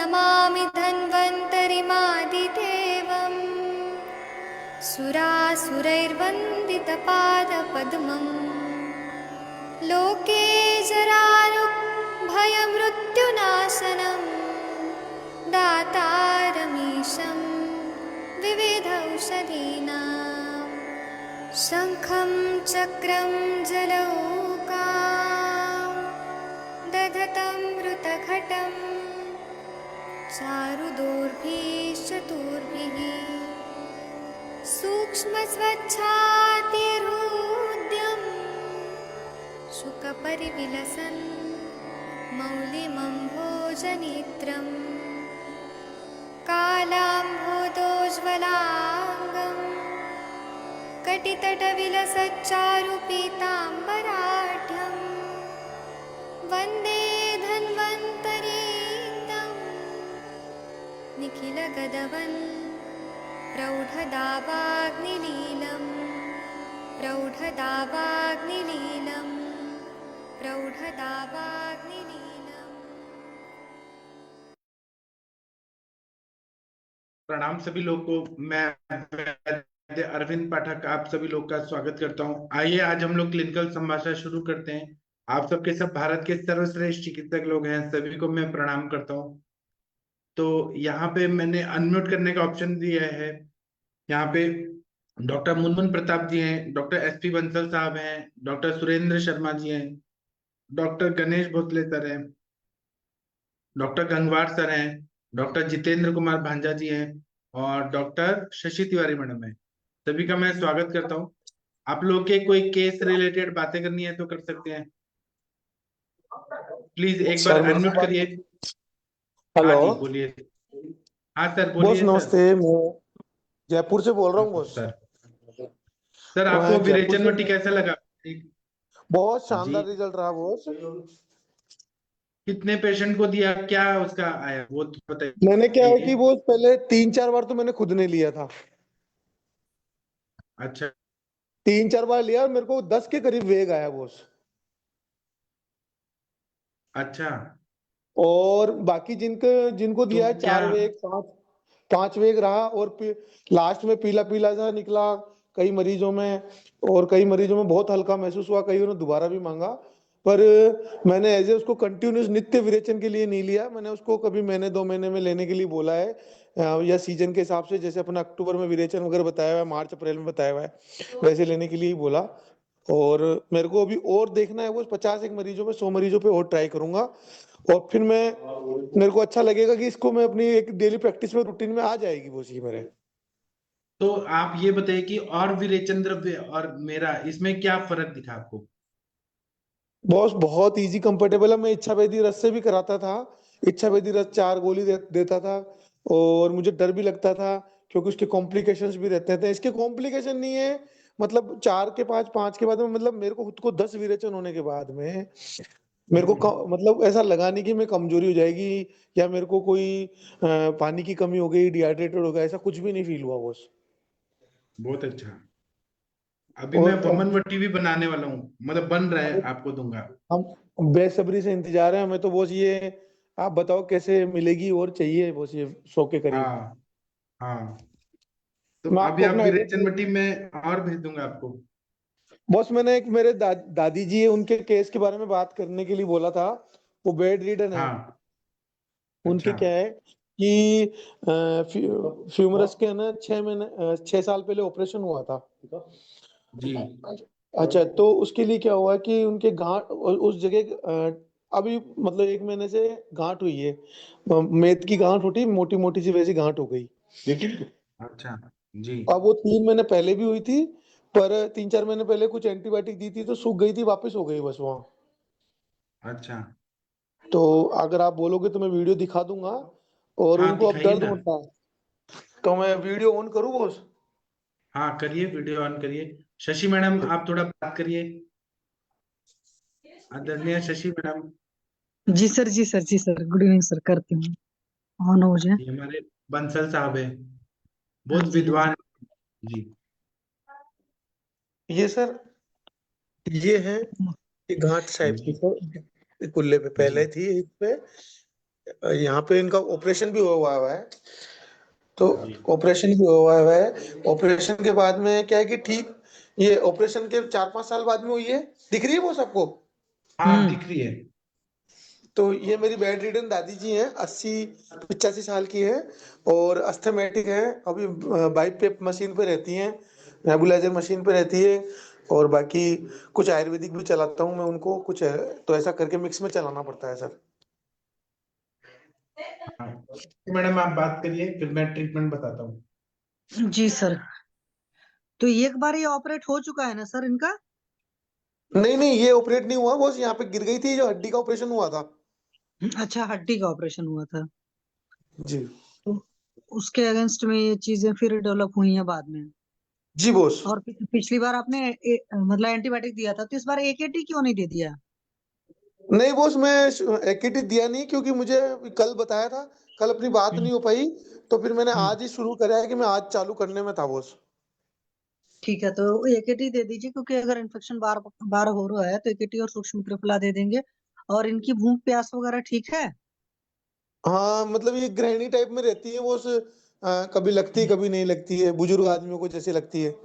नमामि धन्वन्तरिमादिदेवम् सुरासुरैर्वन्दितपादपद्मम् लोके जरारुग्भयमृत्युनाशनं दातारमीशं विविधौषधीनां शङ्खं चक्रं जलौकां दधतं मृतघटं चारुदोर्भिश्चतुर्भिः सूक्ष्मस्वच्छातिहृद्यं शुकपरिविलसन् मौलिमम्भोजनेत्रं कालाम्भोदोज्ज्वलाङ्गं कटितटविलसच्चारुपीताम्बराढ्यं वन्दे धन्वन्तरीन्दं निखिलगदवन् प्रौढदावाग्निलीलं प्रौढदावाग्निलीलं प्रौढदावाग्निलीलम्। प्रणाम सभी लोग को। मैं वैद्य अरविंद पाठक आप सभी लोग का स्वागत करता हूं। आइए आज हम लोग क्लिनिकल संभाषण शुरू करते हैं। आप सबके सब भारत के सर्वश्रेष्ठ चिकित्सक लोग हैं, सभी को मैं प्रणाम करता हूं। तो यहाँ पे मैंने अनम्यूट करने का ऑप्शन दिया है। यहाँ पे डॉक्टर मुनमुन प्रताप जी हैं, डॉक्टर एसपी बंसल साहब हैं, डॉक्टर सुरेंद्र शर्मा जी हैं, डॉक्टर गणेश भोसले सर हैं, डॉक्टर गंगवार सर हैं, डॉक्टर जितेंद्र कुमार भांजा जी हैं और डॉक्टर शशि तिवारी मैडम है। सभी का मैं स्वागत करता हूँ। आप लोग के कोई केस रिलेटेड बातें करनी है तो कर सकते हैं। प्लीज एक बार अनम्यूट करिए। हाँ हेलो जी बोलिए। हाँ सर बॉस, बोलिए सर। नमस्ते। मैं जयपुर से बोल रहा हूँ बॉस। सर सर आपको मैं जयपुर विरेचन से मट्टी कैसा लगा? बहुत जी शानदार रिजल्ट रहा बॉस। कितने पेशेंट को दिया, क्या उसका आया वो तो मैंने क्या है कि बताइए। बॉस पहले 3-4 बार तो मैंने खुद ने लिया था। अच्छा 3-4 बार लिया और मेरे को 10 के करीब वेग आया बॉस। अच्छा। और बाकी जिनको तो दिया है क्या 4 वेग 5 वेग रहा। और लास्ट में पीला पीला सा निकला कई मरीजों में, और कई मरीजों में बहुत हल्का महसूस हुआ, कईयों ने दोबारा भी मांगा। पर मैंने एज ए उसको कंटिन्यूस नित्य विरेचन के लिए नहीं लिया। मैंने उसको कभी महीने 2 महीने में लेने के लिए बोला है, या सीजन के हिसाब से, जैसे अपना अक्टूबर में विरेचन वगैरह बताया हुआ है, मार्च अप्रैल में बताया हुआ है, वैसे लेने के लिए ही बोला। और मेरे को अभी और देखना है वो 50 मरीजों में 100 मरीजों पे और ट्राई करूंगा। और फिर मेरे को अच्छा लगेगा कि इसको मैं अपनी एक डेली प्रैक्टिस में रूटीन में आ जाएगी वो चीज मेरे। तो आप ये बताइए कि और विरेचन द्रव्य और मेरा इसमें क्या फर्क दिखा आपको? बॉस बहुत इजी कंफर्टेबल है। मैं इच्छा वेदी रस से भी कराता था। इच्छा वेदी रस 4 गोली देता था। और मुझे डर भी लगता था क्योंकि उसके कॉम्प्लिकेशंस भी रहते थे। इसके कॉम्प्लिकेशन नहीं है, मतलब 4 के 5 के बाद में, मतलब मेरे को खुद को 10 विरेचन होने के बाद में मेरे को मतलब ऐसा लगा नहीं कि मैं कमजोरी हो जाएगी या मेरे को कोई पानी की कमी हो गई, डिहाइड्रेटेड हो गया, ऐसा कुछ भी नहीं फील हुआ बॉस। बहुत अच्छा। अभी मैं और वमन वट्टी भी बनाने वाला हूँ, मतलब बन रहा है, अब आपको दूंगा। हम बेसब्री से इंतजार है हमें तो बॉस। ये आप बताओ कैसे मिलेगी, और चाहिए बॉस ये 100 के करीब। हाँ हाँ। तो मैं अभी आपको आप अपना एड्रेस विरेचन वट्टी में और भेज दूंगा आपको। बॉस, मैंने एक मेरे दादी जी है, उनके केस के बारे में बात करने के लिए बोला था। वो बेड रीडन है। हाँ उनके अच्छा क्या है कि फ्यूमरस के है ना 6 साल पहले ऑपरेशन हुआ था। जी। अच्छा, तो उसके लिए क्या हुआ कि उनके गांठ उस जगह अभी मतलब 1 महीने से गांठ हुई है। मेद की गांठ उठी, मोटी मोटी सी वैसी गांठ हो गई। अच्छा जी। अब वो 3 महीने पहले भी हुई थी, पर 3-4 महीने पहले कुछ एंटीबायोटिक दी थी तो सूख गई थी, वापस हो गई बस वहाँ। अच्छा तो अगर आप बोलोगे तो मैं वीडियो दिखा दूंगा। और हाँ उनको अब दिखाइए दर्द ना। होता है, तो मैं वीडियो ऑन करूँ बॉस? हाँ करिए, वीडियो ऑन करिए। शशि मैडम आप थोड़ा बात करिए, आदरणीय शशि मैडम। जी सर, जी सर, जी सर। गुड इवनिंग सर, करती हूँ। ऑन हो जाए। ये हमारे बंसल साहब है, हाँ बहुत जी, हाँ जी। विद्वान। जी ये सर, ये है, ये घाट साहिब की जी तो कुल्ले पे जी। पहले थी, इस पे यहाँ पे इनका ऑपरेशन भी हुआ है। तो जी ऑपरेशन भी हुआ है। ऑपरेशन के बाद में क्या है कि ठीक, ये ऑपरेशन के 4-5 साल बाद में हुई है। दिख रही है वो सबको? हाँ हम्म। दिख रही है। तो ये मेरी बेड रिडन दादी जी हैं, 80-85 साल की है, और अस्थमेटिक है। अभी बाइक पे मशीन पे रहती हैं, नेबुलाइजर मशीन पे रहती है। और बाकी कुछ आयुर्वेदिक भी चलाता हूँ मैं उनको, कुछ है, तो ऐसा करके मिक्स में चलाना पड़ता है सर। हाँ तो मैडम आप बात करिए, फिर मैं ट्रीटमेंट बताता हूँ। जी सर। तो एक बार ये ऑपरेट हो चुका है ना सर इनका? नहीं नहीं, ये ऑपरेट नहीं हुआ, बस यहाँ पे गिर गई थी, जो हड्डी का ऑपरेशन हुआ था। अच्छा, हड्डी का ऑपरेशन हुआ था। जी। तो उसके अगेंस्ट में ये चीजें फिर डेवलप हुई हैं बाद में। जी बॉस। और पिछली बार आपने मतलब एंटीबायोटिक दिया था, तो इस बार एकेटी क्यों नहीं दे दिया? नहीं बॉस, मैं एक्टिव दिया नहीं, क्योंकि मुझे कल बताया था, कल अपनी बात हम्म। नहीं हो पाई। तो फिर मैंने हम्म। आज ही शुरू करा है कि मैं आज चालू करने में था बॉस। ठीक है, तो एकेटी दे दीजिए, क्योंकि अगर इन्फेक्शन बार बार हो रहा है तो एकेटी और सूक्ष्म त्रिफला दे देंगे। और इनकी भूख प्यास वगैरह ठीक है? हाँ मतलब ये गृहिणी टाइप में रहती है बॉस, कभी लगती है कभी नहीं लगती है, बुजुर्ग आदमियों को जैसे लगती है।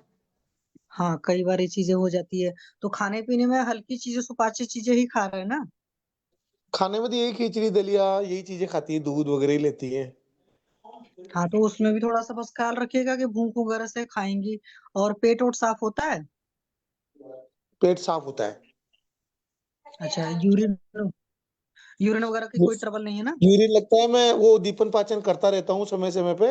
हाँ, कई बार ये चीजें हो जाती है। तो खाने पीने में हल्की चीजें, सुपाच्य चीजें ही खा रहे हैं ना? खाने में तो यही खिचड़ी दलिया यही चीजें खाती है, दूध वगैरह ही लेती है। हाँ, तो उसमें भी थोड़ा सा बस ख्याल रखिएगा कि भूख वगैरह से खाएंगी। और पेट वोट साफ होता है? पेट साफ होता है। अच्छा, यूरिन यूरिन वगैरह की कोई ट्रबल नहीं है ना? यूरिन लगता है, मैं वो दीपन पाचन करता रहता हूँ समय समय पे।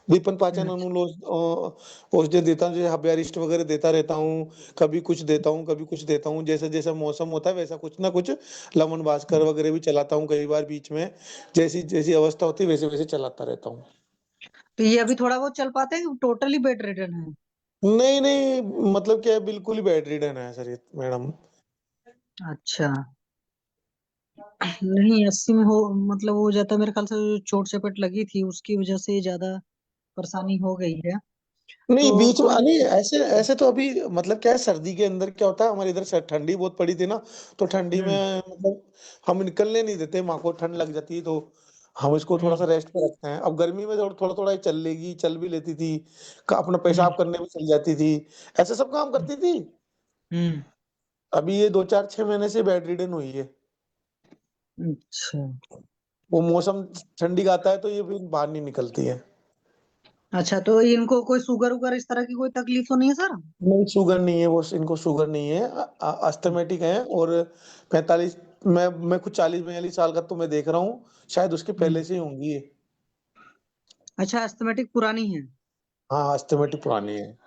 दीपन पाचन अच्छा। औषधि देता हूँ, जैसे हब्यारिष्ट वगैरह देता रहता हूँ। कभी कुछ देता हूँ, कभी कुछ देता हूँ, जैसे जैसा मौसम होता है वैसा कुछ ना कुछ। लमन भास्कर वगैरह भी चलाता हूँ कई बार बीच में। जैसी जैसी अवस्था होती है वैसे वैसे चलाता रहता हूँ। तो ये अभी थोड़ा बहुत चल पाते हैं कि टोटली बेड रिडन है? नहीं नहीं, मतलब क्या है, बिल्कुल ही बेड रिडन है सर ये मैडम। अच्छा। नहीं, 80 में हो मतलब हो जाता है मेरे ख्याल से। जो चोट चपेट लगी थी उसकी वजह से ज्यादा परेशानी हो गई है। नहीं तो बीच में कोई नहीं, नहीं। ऐसे ऐसे तो अभी मतलब क्या है, सर्दी के अंदर क्या होता है, हमारे इधर से ठंडी बहुत पड़ी थी ना। तो ठंडी हम्म। में मतलब हम निकलने नहीं देते, माँ को ठंड लग जाती है, तो हम इसको थोड़ा सा हम्म। रेस्ट पे रखते हैं। अब गर्मी में थोड़ा थोड़ा थोड़ा चल लेगी, चल भी लेती थी, अपना हम्म। पेशाब करने भी चल जाती थी, ऐसे सब काम करती थी। हम्म। अभी ये 2-4-6 महीने से बेड रिडन हुई है। अच्छा। वो मौसम ठंडी का आता है तो ये फिर बाहर नहीं निकलती है। अच्छा, तो इनको कोई शुगर उगर इस तरह की कोई तकलीफ तो नहीं है सर? नहीं शुगर नहीं है वो, इनको शुगर नहीं है, अस्थमेटिक है। और 45, मैं कुछ 40-42 साल का तो मैं देख रहा हूँ, शायद उसके हम्म। पहले से ही होंगी ये। अच्छा, एस्थमेटिक पुरानी है? हाँ अस्थमेटिक पुरानी है।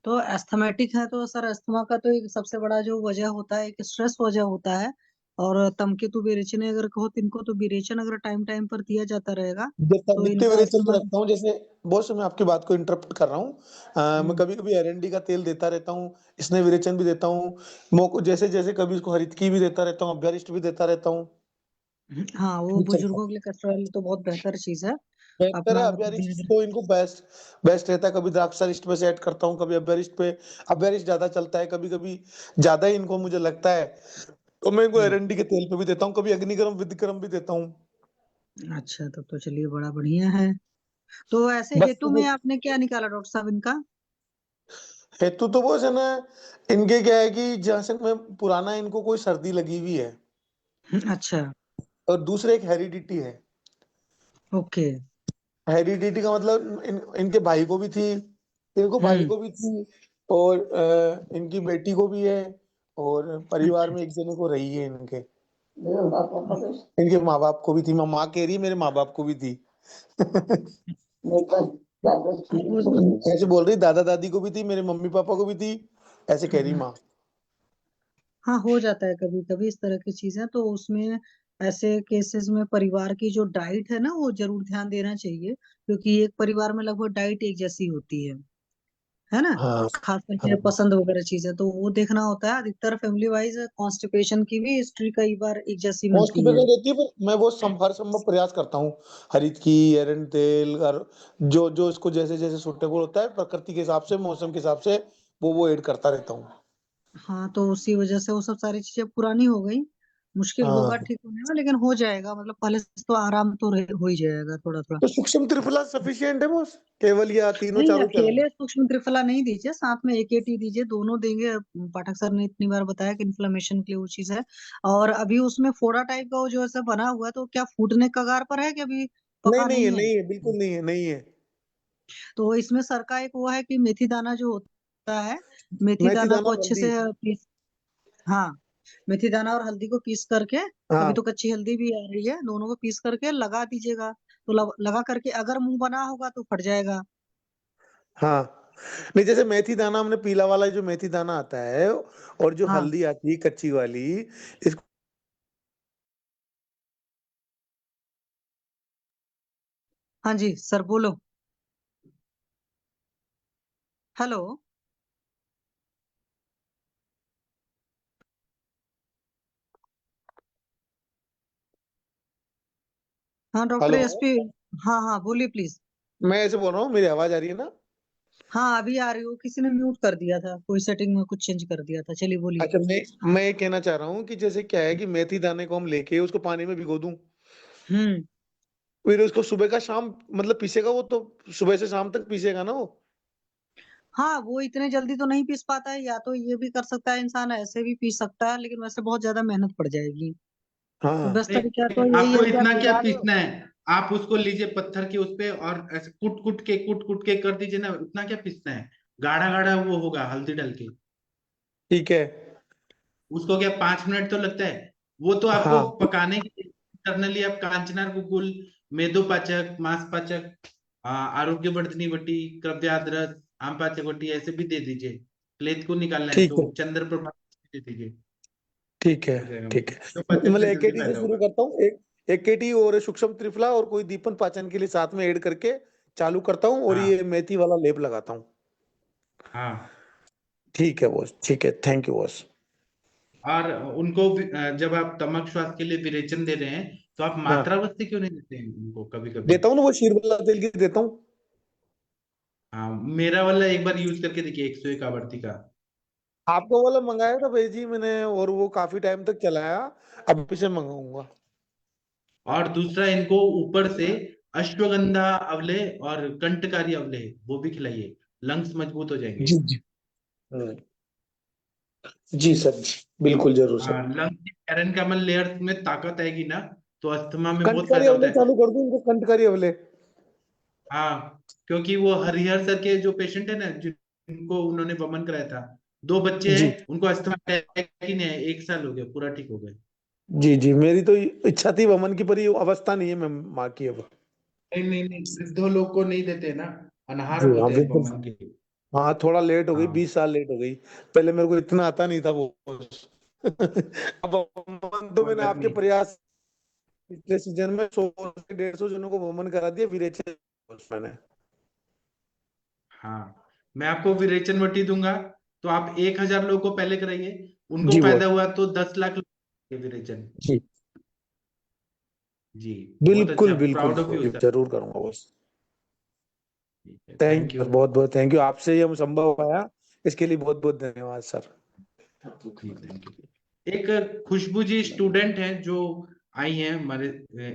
तो एस्थमेटिक है तो सर, अस्थमा का तो एक सबसे बड़ा जो वजह होता है, एक स्ट्रेस वजह होता है। और तमकेतु विरेचन अगर कहो तो इनको तो विरेचन अगर टाइम टाइम पर दिया जाता रहेगा तो नित्य इनका विरेचन तो अस्थमा। रखता हूँ, जैसे बॉस मैं आपकी बात को इंटरप्ट कर रहा हूँ। मैं हम्म। कभी कभी एरंडी का तेल देता रहता हूँ, स्नेह विरेचन भी देता हूँ, मोको जैसे जैसे कभी इसको हरितकी भी देता रहता हूँ, अभ्यरिष्ट भी देता रहता हूँ। हाँ, वो ये चलता है। बुजुर्गों के लिए कैस्ट्रॉल तो बहुत बेहतर चीज है। बेहतर है अपना मतलब अभ्यरिष्ट, धीरे धीरे। तो इनको बेस्ट बेस्ट रहता है। कभी द्राक्षारिष्ट पे सेट करता हूँ, कभी अभ्यरिष्ट पे। अभ्यरिष्ट ज्यादा चलता है, कभी कभी ज्यादा ही इनको मुझे लगता है, तो मैं इनको हम्म। एरंडी के तेल पे भी देता हूँ, कभी अग्निक्रम विधिक्रम भी देता हूँ। अच्छा, तब तो चलिए बड़ा बढ़िया है। तो ऐसे बस हेतु में आपने क्या निकाला डॉक्टर साहब इनका? हेतु तो वो है ना, इनके क्या है कि जहाँ से मैं पुराना इनको कोई सर्दी लगी हुई है, अच्छा। और दूसरे एक हेरिडिटी है। ओके। हेरिडिटी का मतलब इनके भाई को भी थी, इनको भाई हम्म। को भी थी, और इनकी बेटी को भी है, और परिवार अच्छा। में एक जने को रही है इनके। इनके माँ बाप को भी थी, मैं माँ कह रही है, मेरे माँ बाप को भी थी। वो। ऐसे बोल रही, दादा दादी को भी थी, मेरे मम्मी पापा को भी थी, ऐसे कह रही माँ। हाँ, हो जाता है कभी कभी इस तरह की चीजें, तो उसमें ऐसे केसेस में परिवार की जो डाइट है ना वो जरूर ध्यान देना चाहिए, क्योंकि एक परिवार में लगभग डाइट एक जैसी होती है ना? हाँ खास करके हाँ। पसंद वगैरह चीजें तो वो देखना होता है। अधिकतर फैमिली वाइज कॉन्स्टिपेशन की भी हिस्ट्री कई बार एक जैसी मिलती है। कॉन्स्टिपेशन रहती है, पर मैं वो हर संभव प्रयास करता हूँ, हरित की, एरंड तेल, और जो जो इसको जैसे जैसे सुटेबल होता है प्रकृति के हिसाब से, मौसम के हिसाब से, वो ऐड करता रहता हूँ। हाँ, तो उसी वजह से वो सब सारी चीजें पुरानी हो गई। मुश्किल होगा हाँ, ठीक होने में, लेकिन हो जाएगा। मतलब पहले से तो आराम तो हो ही जाएगा थोड़ा थोड़ा। तो सूक्ष्म त्रिफला सफिशियंट है बॉस, केवल या तीनों नहीं, चारों चलाएं? अकेले सूक्ष्म त्रिफला नहीं दीजिए, साथ में एकेटी दीजिए, दोनों देंगे। पाठक सर ने इतनी बार बताया कि इन्फ्लेमेशन के लिए वो चीज है। और अभी उसमें फोड़ा टाइप का वो जो ऐसा बना हुआ है, तो क्या फूटने कगार पर है कि अभी नहीं पका नहीं है, नहीं है? नहीं है, बिल्कुल नहीं है, नहीं है। तो इसमें सर का एक वो है कि मेथी दाना जो होता है, मेथी मेथी दाना दाना को और अच्छे हल्दी। से पीस। हाँ, मेथी दाना और हल्दी को पीस करके, अभी हाँ तो कच्ची हल्दी भी आ रही है, दोनों को पीस करके लगा दीजिएगा। तो लगा करके अगर मुंह बना होगा तो फट जाएगा। हाँ। नहीं, जैसे मेथी दाना हमने पीला वाला जो मेथी दाना आता है, और जो हाँ, हल्दी आती है कच्ची वाली, इसको हाँ जी सर बोलो। हेलो। हाँ डॉक्टर हेलो, एसपी। हाँ हाँ बोलिए प्लीज। मैं ऐसे बोल रहा हूँ, मेरी आवाज आ रही है ना? हाँ अभी आ रही हो, किसी ने म्यूट कर दिया था, कोई सेटिंग में कुछ चेंज कर दिया था। चलिए बोलिए। अच्छा, मैं ये कहना चाह रहा हूँ कि जैसे क्या है कि मेथी दाने को हम लेके उसको पानी में भिगो दूं, हम्म। फिर उसको सुबह का शाम मतलब पीसेगा वो तो, सुबह से शाम तक पीसेगा ना वो? हाँ वो इतने जल्दी तो नहीं पीस पाता है, या तो ये भी कर सकता है इंसान, ऐसे भी पीस सकता है, लेकिन वैसे बहुत ज्यादा मेहनत पड़ जाएगी। तो हाँ। बेस्ट तरीका तो नहीं, यही आपको है कि आप इतना क्या भिगा लो। पीसना है? आप उसको लीजिए पत्थर के उस पे और ऐसे कुट कुट के कर दीजिए ना, उतना क्या पीसना है? गाढ़ा गाढ़ा वो होगा हल्दी डाल के। ठीक है। उसको क्या 5 मिनट तो लगता है? वो तो आपको हाँ पकाने के इंटरनली आप कांचना गुगुल, मेदोपाचक, मांसपाचक, आरोग्यवर्धनी वटी, कब्जात, आम पाचक वटी ऐसे भी दे दीजिए। प्लेट को निकालना है ठीक तो है, चंद्र प्रभा दे दीजिए, ठीक है, हो जाएगा। ठीक है। तो पाचन मतलब में जल्दी एकेटी से फायदा शुरू होगा। करता हूँ, एक एकेटी और सूक्ष्म त्रिफला और कोई दीपन पाचन के लिए साथ में ऐड करके चालू करता हूँ, और हाँ ये मेथी वाला लेप लगाता हूँ। हाँ। ठीक है बॉस, ठीक है, थैंक यू बॉस। और उनको जब आप तमक श्वास के लिए विरेचन दे रहे हैं, तो आप हाँ, मात्रावस्थी क्यों नहीं देते हैं उनको कभी कभी? देता हूँ ना, वो शीरबल्ला तेल की देता हूँ। हाँ, मेरा वाला एक बार यूज करके देखिए, 101 आवर्ती का। आपको वाला मंगाया था भाई जी मैंने, और वो काफी टाइम तक चलाया, अब फिर से मंगाऊंगा। और दूसरा, इनको ऊपर से अश्वगंधा अवले और कंठकारी अवले वो भी खिलाइए, लंग्स मजबूत हो जाएंगे। जी जी। हम्म, जी सर, जी बिल्कुल जरूर सर। हाँ, लंग्स की पैरन कैमल लेयर्स में ताकत आएगी ना, तो अस्थमा में बहुत कंटकारी फायदा होता अवले है। चालू कर दूं इनको, कंटकारी अवले? हाँ, क्योंकि वो हरिहर सर के जो पेशेंट है ना, जिनको उन्होंने वमन कराया था, 2 बच्चे जी हैं उनको अस्थमा अटैक ही नहीं है, 1 साल हो गया पूरा ठीक हो गए। जी। जी, मेरी तो इच्छा थी वमन की, पर ये अवस्था नहीं है मैं माँ की अब। नहीं नहीं नहीं, वृद्धों लोग को नहीं देते ना, अनहार जी हाँ, बोलते हैं बिल्कुल। वमन के। हाँ, थोड़ा लेट हो गई, हाँ 20 साल लेट हो गई। पहले मेरे को इतना आता नहीं था वो। अब वमन तो कोई मैंने बात आपके नहीं। प्रयास, पिछले सीजन में 100 से 150 जनों को वमन करा दिया, विरेचन मैंने। हाँ, मैं आपको विरेचन वटी दूंगा, तो आप 1,000 लोगों को पहले कराइए, उनको जी फायदा बॉस। हुआ तो 10 लाख लोग के विरेचन। जी जी, बहुत बिल्कुल अच्छा, बिल्कुल प्राउड ऑफ यू जी, सर। जरूर करूंगा boss. Thank thank you. You, बहुत बहुत थैंक यू, आपसे ये संभव हो पाया, इसके लिए बहुत बहुत धन्यवाद सर। Ji thank you. एक खुशबू जी स्टूडेंट हैं जो आई हैं हमारे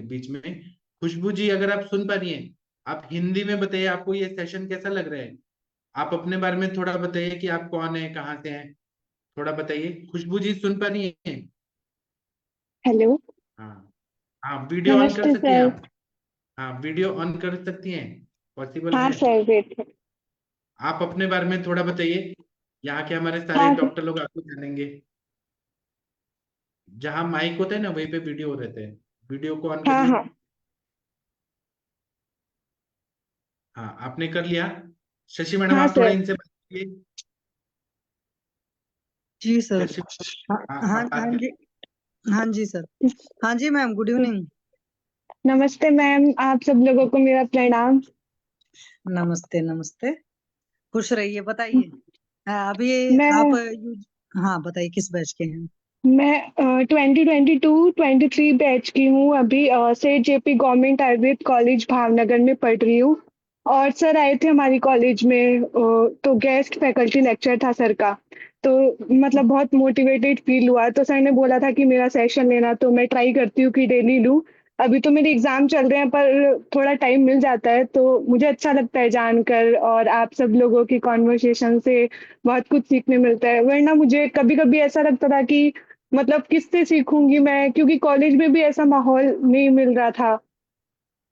बीच में। खुशबू जी, अगर आप सुन पा रही हैं, आप हिंदी में बताइए आपको ये सेशन कैसा लग रहा है। आप अपने बारे में थोड़ा बताइए कि आप कौन है, कहाँ से हैं, थोड़ा बताइए। खुशबू जी सुन पा रही हैं? हेलो। हाँ हाँ, वीडियो ऑन कर नमस्ते सकती हैं सर। आप? हाँ, वीडियो ऑन कर सकती हैं, पॉसिबल हाँ है? Sir, wait. आप अपने बारे में थोड़ा बताइए, यहाँ के हमारे सारे हाँ सर। डॉक्टर लोग आपको जानेंगे। जहाँ माइक होता है ना वहीं पे वीडियो रहते हैं, वीडियो को ऑन हाँ करिए। हाँ। हाँ, आपने कर लिया। शशि मैडम, हाँ आप थोड़ा सर। इनसे बात कीजिए। जी सर। शशि, हाँ हाँ हाँ आप बात हाँ जी। करिए। हाँ जी सर। हाँ जी मैम, गुड इवनिंग। नमस्ते मैम, आप सब लोगों को मेरा प्रणाम। नमस्ते नमस्ते। खुश रहिए, बताइए। हाँ, अभी आप मैं हाँ बताइए किस बैच के हैं? मैं 2022-23 बैच की हूँ अभी। सेठ JP government Ayurveda college Bhavnagar में पढ़ रही हूँ। और सर आए थे हमारी कॉलेज में, तो गेस्ट फैकल्टी लेक्चर था सर का। तो मतलब बहुत मोटिवेटेड फील हुआ। तो सर ने बोला था कि मेरा सेशन लेना, तो मैं ट्राई करती हूँ कि डेली लूँ। अभी तो मेरे एग्जाम चल रहे हैं पर थोड़ा टाइम मिल जाता है, तो मुझे अच्छा लगता है जानकर, और आप सब लोगों की कॉन्वर्सेशन से बहुत कुछ सीखने मिलता है। वरना मुझे कभी-कभी ऐसा लगता था कि मतलब किससे सीखूंगी मैं, क्योंकि कॉलेज में भी ऐसा माहौल नहीं मिल रहा था।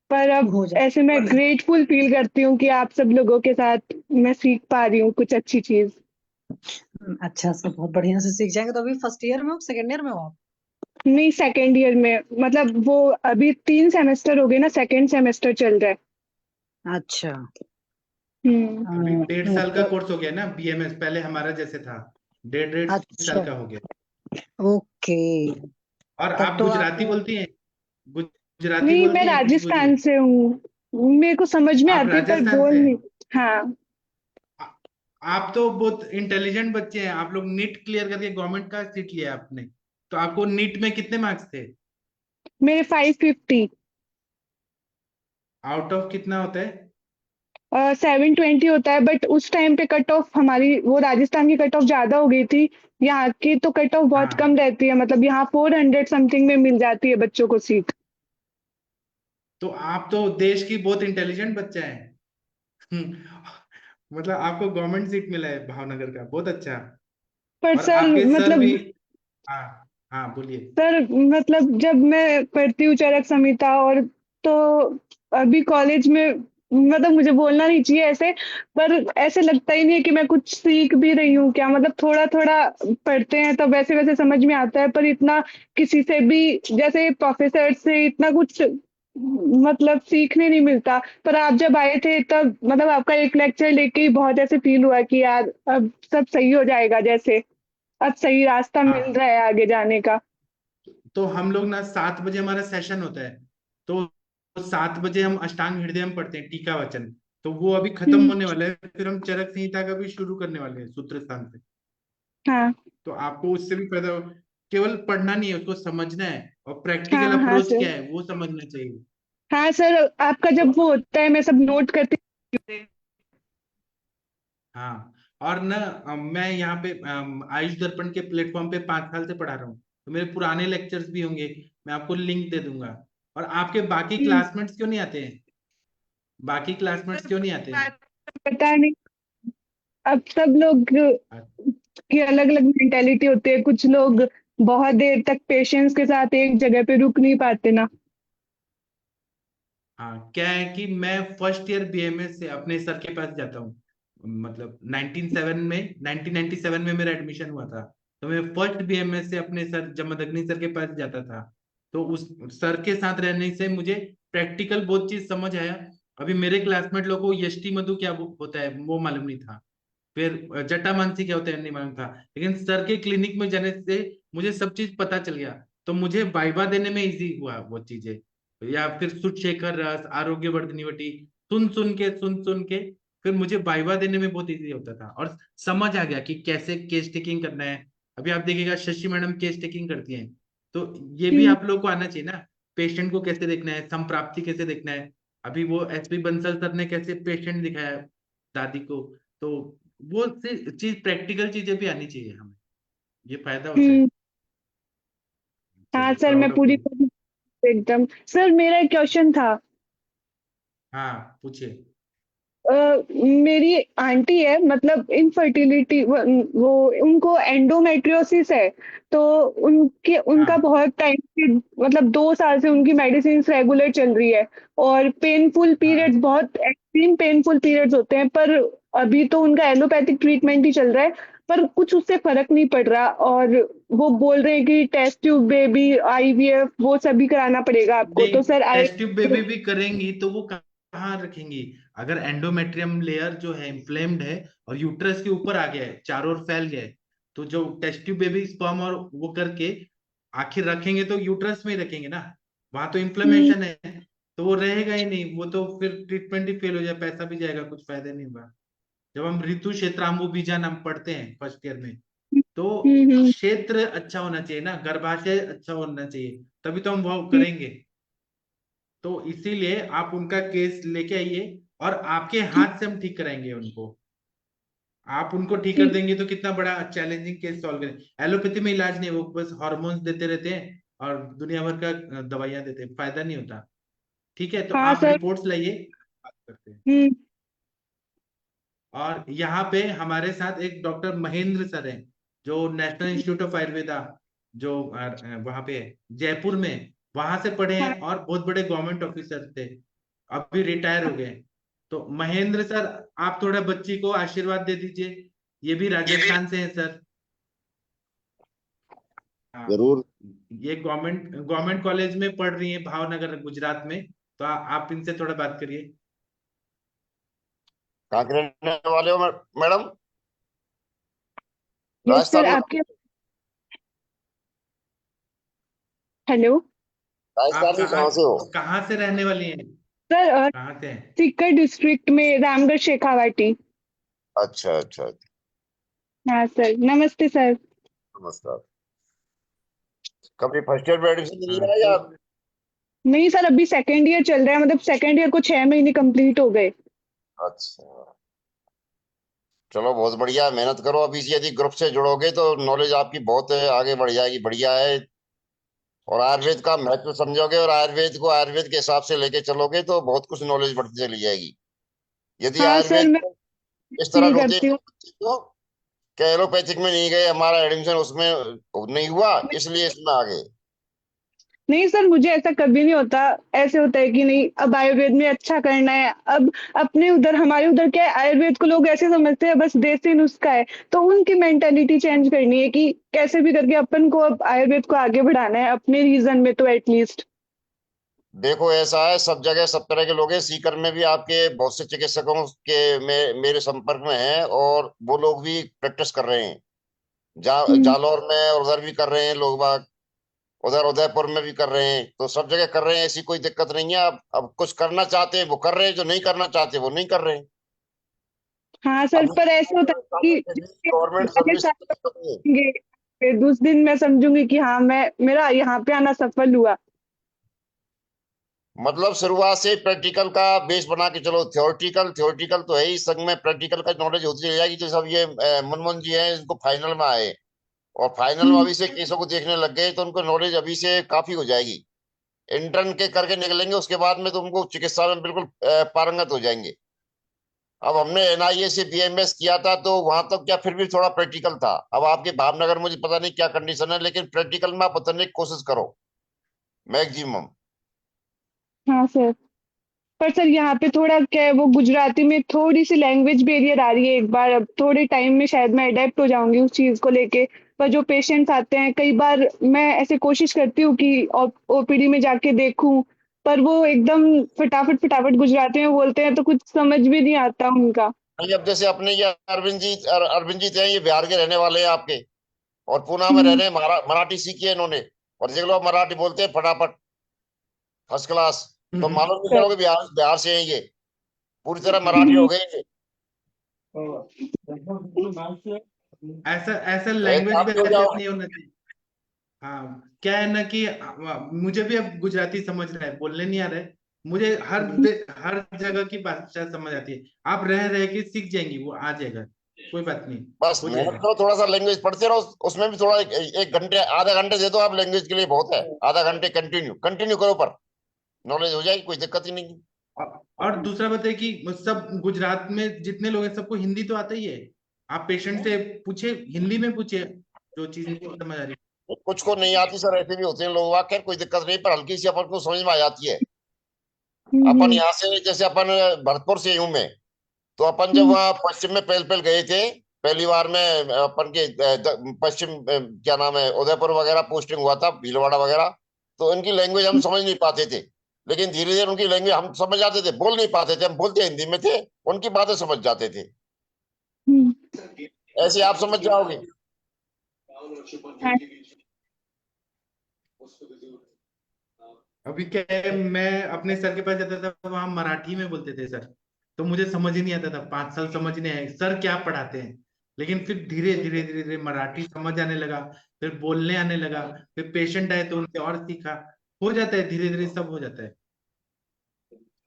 पर अब हो जाता ऐसे मैं ग्रेटफुल फील करती हूँ कि आप सब लोगों के साथ मैं सीख पा रही हूँ कुछ अच्छी चीज। अच्छा से बहुत बढ़िया से सीख जाएंगे। तो अभी फर्स्ट ईयर में हो, सेकेंड ईयर में हो आप? नहीं, सेकेंड ईयर में, मतलब वो अभी 3 सेमेस्टर हो गए ना, सेकेंड सेमेस्टर चल रहा है। अच्छा। हम्म। अभी 1.5 साल का मतलब कोर्स हो गया ना बीएमएस, पहले हमारा जैसे था 1.5 साल अच्छा। का हो गया। ओके। और तब आप तो आप गुजराती बोलती हैं? गुजराती नहीं, मैं बोलती हैं कि नहीं बोलिए? राजस्थान से हूँ, मेरे को समझ में आप आती है पर राजस्थान बोल से हैं? नहीं। हाँ। आ- आप तो बहुत इंटेलिजेंट बच्चे हैं। आप लोग नीट क्लियर करके गवर्नमेंट का सीट लिया आपने, तो आपको नीट में कितने मार्क्स थे? मेरे 550। 8 ऑफ कितना होता है? 720 होता है, बट उस टाइम पे कट ऑफ हमारी, वो राजस्थान की कट ऑफ ज्यादा हो गई थी। यहाँ की तो कट ऑफ बहुत हाँ, कम रहती है, मतलब यहाँ 400 समथिंग में मिल जाती है बच्चों को सीट। तो आप तो देश की बहुत इंटेलिजेंट बच्चा है। मतलब आपको गवर्नमेंट सीट मिला है भावनगर का, बहुत अच्छा। पर और सर आपके सर भी। मतलब हाँ, हाँ बोलिए। सर मतलब जब मैं पढ़ती हूँ चरक संहिता, और तो अभी कॉलेज में, मतलब मुझे बोलना नहीं चाहिए ऐसे, पर ऐसे लगता ही नहीं है कि मैं कुछ सीख भी रही हूँ क्या। मतलब थोड़ा थोड़ा पढ़ते हैं तो वैसे वैसे समझ में आता है, पर इतना किसी से भी, जैसे प्रोफेसर से इतना कुछ मतलब सीखने नहीं मिलता। पर आप जब आए थे तब मतलब आपका एक लेक्चर लेके ही बहुत ऐसे फील हुआ कि यार अब सब सही हो जाएगा, जैसे अब सही रास्ता मिल हाँ, रहा है आगे जाने का। तो हम लोग ना 7 बजे हमारा सेशन होता है। तो 7 बजे हम अष्टांग हृदयम पढ़ते हैं, टीका वचन। तो वो अभी खत्म हुँ, होने वाला है, फिर हम चरक संहिता का भी शुरू करने वाले हैं सूत्र स्थान से। हाँ। तो आपको उससे भी फायदा केवल पढ़ना नहीं है, उसको समझना है, और हाँ, प्रैक्टिकल हाँ अप्रोच सर। क्या है वो समझना चाहिए। हाँ सर, आपका जब वो होता है मैं सब नोट करती हूँ। हाँ, और ना मैं यहाँ पे आयुष दर्पण के प्लेटफॉर्म पे 5 साल से पढ़ा रहा हूँ, तो मेरे पुराने लेक्चर्स भी होंगे। मैं आपको लिंक दे दूंगा। और आपके बाकी हुँ, क्लासमेट्स क्यों नहीं आते हैं? बाकी क्लासमेट्स क्यों नहीं आते हैं? पता नहीं, अब सब लोग की अलग-अलग मेंटालिटी होती है। कुछ लोग बहुत देर तक पेशेंस के साथ एक जगह पे रुक नहीं पाते ना। हाँ, क्या है कि मैं फर्स्ट ईयर बीएमएस से अपने सर के पास जाता हूँ। मतलब 1997 में मेरा एडमिशन हुआ था। तो मैं फर्स्ट बीएमएस से अपने सर जमदग्नि सर के पास जाता था। तो उस सर के साथ रहने से मुझे प्रैक्टिकल बहुत चीज समझ आया। अभी मेरे क्लासमेट लोगों को यष्टि मधु क्या होता है वो मालूम नहीं था। फिर जटामांसी क्या होता है नहीं मालूम था। लेकिन सर के क्लिनिक में जाने से मुझे सब चीज पता चल गया। तो मुझे वाइवा देने में इजी हुआ वो चीजें। या फिर सुट शेखर रस, आरोग्य वर्धनी वटी, सुन सुन के फिर मुझे वाइवा देने में बहुत इजी होता था, और समझ आ गया कि कैसे केस टेकिंग करना है। अभी आप देखिएगा शशि मैडम केस टेकिंग करती हैं। तो ये भी हुँ, आप लोग को आना चाहिए ना। पेशेंट को कैसे देखना है, संप्राप्ति कैसे देखना है। अभी वो एसपी बंसल सर ने कैसे पेशेंट दिखाया दादी को। तो वो चीज प्रैक्टिकल चीजें भी आनी चाहिए हमें। ये फायदा होता है। हुँ। हाँ चलिए, सर, मैं प्राउड ऑफ पूरी यू। कोशिश एकदम। सर मेरा एक क्वेश्चन था। हाँ, पूछिए। मेरी आंटी है, मतलब इनफर्टिलिटी, वो उनको एंडोमेट्रियोसिस है। तो उनके उनका हाँ, बहुत टाइम से, मतलब 2 साल से उनकी मेडिसिन रेगुलर चल रही है। और पेनफुल पीरियड्स, हाँ, बहुत एक्सट्रीम पेनफुल पीरियड्स होते हैं, पर अभी तो उनका एलोपैथिक ट्रीटमेंट ही चल रहा है, पर कुछ उससे फर्क नहीं पड़ रहा। और वो बोल रहे हैं कि टेस्ट ट्यूब बेबी, आईवीएफ वो सभी कराना पड़ेगा आपको। नहीं, तो सर आई टेस्ट ट्यूब बेबी भी करेंगी तो वो कहाँ रखेंगी? अगर एंडोमेट्रियम लेयर जो है इन्फ्लेम्ड है और यूट्रस के ऊपर आ गया है, चारों ओर फैल गया है, तो जो टेस्ट ट्यूब बेबी स्पर्म और वो करके आखिर रखेंगे तो यूट्रस में ही रखेंगे ना। वहां तो हुँ, इन्फ्लेमेशन है, तो वो रहेगा ही नहीं। वो तो फिर ट्रीटमेंट ही फेल हो जाए, पैसा भी जाएगा, कुछ फायदा नहीं होगा। जब हम ऋतु क्षेत्राम्बु बीजन हम पढ़ते हैं फर्स्ट ईयर में, तो हुँ, हुँ, क्षेत्र अच्छा होना चाहिए ना, गर्भाशय अच्छा होना चाहिए, तभी तो हम वो हुँ, करेंगे। तो इसीलिए आप उनका केस लेके आइए, और आपके हुँ। हाथ से हम ठीक कराएंगे उनको। आप उनको ठीक कर देंगे तो कितना बड़ा चैलेंजिंग केस सॉल्व करें। एलोपैथी में इलाज नहीं है, वो बस हार्मोन्स देते रहते हैं और दुनिया भर का दवाइयां देते हैं, फायदा नहीं होता। ठीक है, तो हाँ आप सर। रिपोर्ट्स लाइए, बात करते हैं। हम्म। और यहाँ पे हमारे साथ एक डॉक्टर महेंद्र सर हैं, जो नेशनल इंस्टीट्यूट ऑफ आयुर्वेदा, जो वहाँ पे है, जयपुर में, वहां से पढ़े हाँ। हैं और बहुत बड़े गवर्नमेंट ऑफिसर थे, अभी रिटायर हो गए। तो महेंद्र सर, आप थोड़ा बच्ची को आशीर्वाद दे दीजिए, ये भी राजस्थान से हैं सर। हाँ, जरूर। ये गवर्नमेंट गवर्नमेंट कॉलेज में पढ़ रही है भावनगर गुजरात में। तो आप इनसे थोड़ा बात करिए। कहाँ के रहने वाले हो मैडम? यस सर, राजस्थान में? आपके। हेलो। आप राजस्थान में कहाँ से हो? कहाँ से रहने वाली हैं? सर, कहाँ से हैं? सीकर डिस्ट्रिक्ट में रामगढ़ शेखावाटी। अच्छा अच्छा। हाँ सर, नमस्ते सर। नमस्कार। कभी फर्स्ट ईयर में एडमिशन हाँ, लिया है या? तो नहीं सर, अभी सेकेंड ईयर चल रहा है, मतलब सेकेंड ईयर को 6 महीने कंप्लीट हो गए। अच्छा, चलो बहुत बढ़िया, मेहनत करो। अभी से यदि ग्रुप से जुड़ोगे तो नॉलेज आपकी बहुत आगे बढ़ जाएगी, बढ़िया है। और आयुर्वेद का महत्व समझोगे और आयुर्वेद को आयुर्वेद के हिसाब से लेके चलोगे तो बहुत कुछ नॉलेज बढ़ती चली जाएगी। यदि हाँ सर, आयुर्वेद मैं इस तरह फील रोते करती हूँ। तो कि एलोपैथिक में नहीं गए, हमारा एडमिशन उसमें नहीं हुआ इसलिए इसमें आ गए। नहीं सर, मुझे ऐसा कभी नहीं होता। ऐसे होता है कि नहीं, अब आयुर्वेद में अच्छा करना है। अब अपने उधर, हमारे उधर क्या है, आयुर्वेद को लोग ऐसे समझते हैं बस देसी नुस्खा है। तो उनकी मेंटालिटी चेंज करनी है कि कैसे भी करके अपन को अब आयुर्वेद को आगे बढ़ाना है, अपने रीजन में तो एटलीस्ट। देखो ऐसा है, सब जगह सब तरह के लोग हैं। सीकर में भी आपके बहुत से चिकित्सकों के मेरे संपर्क में हैं और वो लोग भी प्रैक्टिस कर रहे हैं। हम्म। जालौर में और उधर भी कर रहे हैं लोग बाग, उधर उदयपुर में भी कर रहे हैं, तो सब जगह कर रहे हैं, ऐसी कोई दिक्कत नहीं है। अब कुछ करना चाहते हैं वो कर रहे हैं, जो नहीं करना चाहते वो नहीं कर रहे हैं। हाँ सर, अब पर ऐसे होता है कि गवर्नमेंट आगे सर्विस साल करेंगे, फिर उस दिन मैं समझूंगी कि हाँ, मैं मेरा यहाँ पे आना सफल हुआ। मतलब शुरुआत से प्रैक्टिकल का बेस बना के चलो। थ्योरेटिकल थ्योरेटिकल तो है ही, संग में प्रैक्टिकल का नॉलेज होती चली जाएगी। जैसे अब ये मनमोहन जी हैं, इनको फाइनल में आए और फाइनल में हम्म। अभी से केसों को देखने लग गए तो उनको नॉलेज अभी से काफी हो जाएगी। इंटर्न के करके निकलेंगे उसके बाद में तो उनको चिकित्सा में बिल्कुल पारंगत हो जाएंगे। अब हमने एनआईए से बीएमएस किया था तो वहां तक क्या फिर भी थोड़ा प्रैक्टिकल था। अब आपके भावनगर मुझे पता नहीं क्या कंडीशन है, लेकिन प्रैक्टिकल में आप उतरने की कोशिश करो मैक्सिमम। हाँ सर, पर सर यहाँ पे थोड़ा क्या है, वो गुजराती में थोड़ी सी लैंग्वेज बैरियर आ रही है। एक बार, अब थोड़े टाइम में शायद मैं अडेप्ट हो जाऊंगी उस चीज को लेके। पर जो पेशेंट्स आते हैं, कई बार मैं ऐसे कोशिश करती हूँ कि ओपीडी में जाके देखूं, पर वो एकदम फटाफट फटाफट गुजराती में बोलते हैं तो कुछ समझ भी नहीं आता उनका। नहीं, अब जैसे अपने ये अरविंद जी थे, ये बिहार के रहने वाले हैं आपके, और पूना में रह हम्म। रहे हैं। मराठी सीखी है इन्होंने, और देख लो मराठी बोलते हैं फटाफट, फर्स्ट क्लास। तो मालूम नहीं सर। करोगे बिहार बिहार से हैं ये, पूरी तरह मराठी हो हम्म। गए ये। ऐसा ऐसा तो एक लैंग्वेज काम भी हो बैरियर जाओ। नहीं होना चाहिए। हाँ, क्या है ना कि मुझे भी अब गुजराती समझ रहा है, बोलने नहीं आ रहा है। मुझे हर जगह की भाषा समझ आती है। आप रह रहे के सीख जाएंगी, वो आ जाएगा, कोई बात नहीं, बस हो मेहनत जाएगा। करो, थोड़ा सा लैंग्वेज पढ़ते रहो, उसमें भी थोड़ा एक घंटे आधा घंटे दे दो आप लैंग्वेज के लिए, बहुत है। आधा घंटे कंटिन्यू कंटिन्यू करो, पर नॉलेज हो जाएगी, कोई दिक्कत ही नहीं। और दूसरा बात है कि सब गुजरात में जितने लोग हैं सबको हिंदी तो आता ही है। आप पेशेंट से पूछे, हिंदी में पूछे, जो चीज नहीं समझ आ रही। कुछ को नहीं आती सर, ऐसे भी होते हैं लोग, खैर कोई दिक्कत नहीं, पर हल्की सी अपन को समझ में आ जाती है। अपन हम्म। यहाँ से, जैसे अपन भरतपुर से हूँ मैं, तो अपन जब हम्म। वहाँ पश्चिम में पहल पहल गए थे, पहली बार में अपन के पश्चिम क्या नाम है, उदयपुर वगैरह पोस्टिंग हुआ था, भीलवाड़ा वगैरह। तो इनकी लैंग्वेज हम समझ नहीं पाते थे, लेकिन धीरे धीरे उनकी लैंग्वेज हम समझ जाते थे। बोल नहीं पाते थे, हम बोलते हिंदी में थे, उनकी बातें समझ जाते थे। हम्म। ऐसे आप समझ जाओगे। हाँ। अभी क्या है, मैं अपने सर के पास जाता था, वहां मराठी में बोलते थे सर, तो मुझे समझ ही नहीं आता था। 5 साल समझने आए सर क्या पढ़ाते हैं, लेकिन फिर धीरे धीरे धीरे धीरे मराठी समझ आने लगा, फिर बोलने आने लगा, फिर पेशेंट आए तो उनसे और सीखा। हो जाता है, धीरे धीरे सब हो जाता है।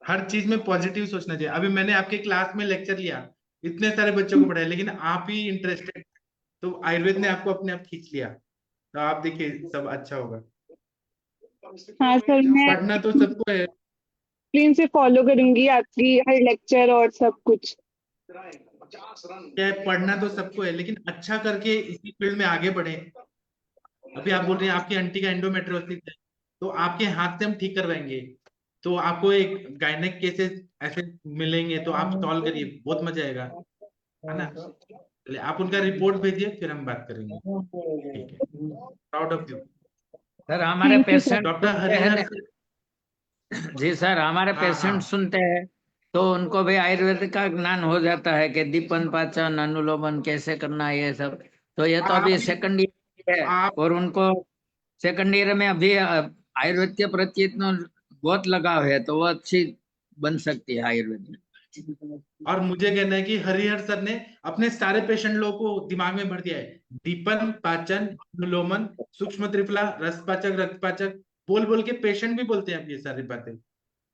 हर चीज में पॉजिटिव सोचना चाहिए। अभी मैंने आपके क्लास में लेक्चर लिया, इतने सारे बच्चों को पढ़ाया, लेकिन आप ही इंटरेस्टेड, तो आयुर्वेद ने आपको अपने आप खींच लिया। तो आप देखिए सब अच्छा होगा। हाँ सर, मैं पढ़ना तो सबको है। डिसिप्लिन से फॉलो करूंगी आपकी हर लेक्चर और सब कुछ। क्या है, पढ़ना तो सबको है, लेकिन अच्छा करके इसी फील्ड में आगे बढ़े। अभी आप बोल रहे हैं आपकी आंटी का एंडोमेट्रियोसिस है, तो आपके हाथ से हम ठीक करवाएंगे। तो आपको एक गायनेक केसेस ऐसे मिलेंगे, तो आप सॉल्व करिए, बहुत मजा आएगा, है ना। चलिए आप उनका रिपोर्ट भेजिए, फिर हम बात करेंगे। ठीक है, प्राउड ऑफ यू। सर हमारे thank you sir. Patient doctor सुनते हैं हरिहर ना। सर। जी सर, हमारे हाँ पेशेंट हाँ सुनते हैं तो उनको भी आयुर्वेद का ज्ञान हो जाता है कि दीपन पाचन अनुलोमन कैसे करना है ये सब। तो ये तो आप अभी सेकंड ईयर है, आप और उनको सेकंड ईयर में अभी आयुर्वेद के प्रति इतना बहुत लगाव है, तो वो अच्छी बन सकती है आयुर्वेद में। और मुझे कहना है कि हरिहर सर ने अपने सारे पेशेंट लोगों को दिमाग में भर दिया है। दीपन पाचन अनुलोमन सूक्ष्म त्रिफला रसपाचक रक्तपाचक बोल बोल के पेशेंट भी बोलते हैं अब ये सारी बातें।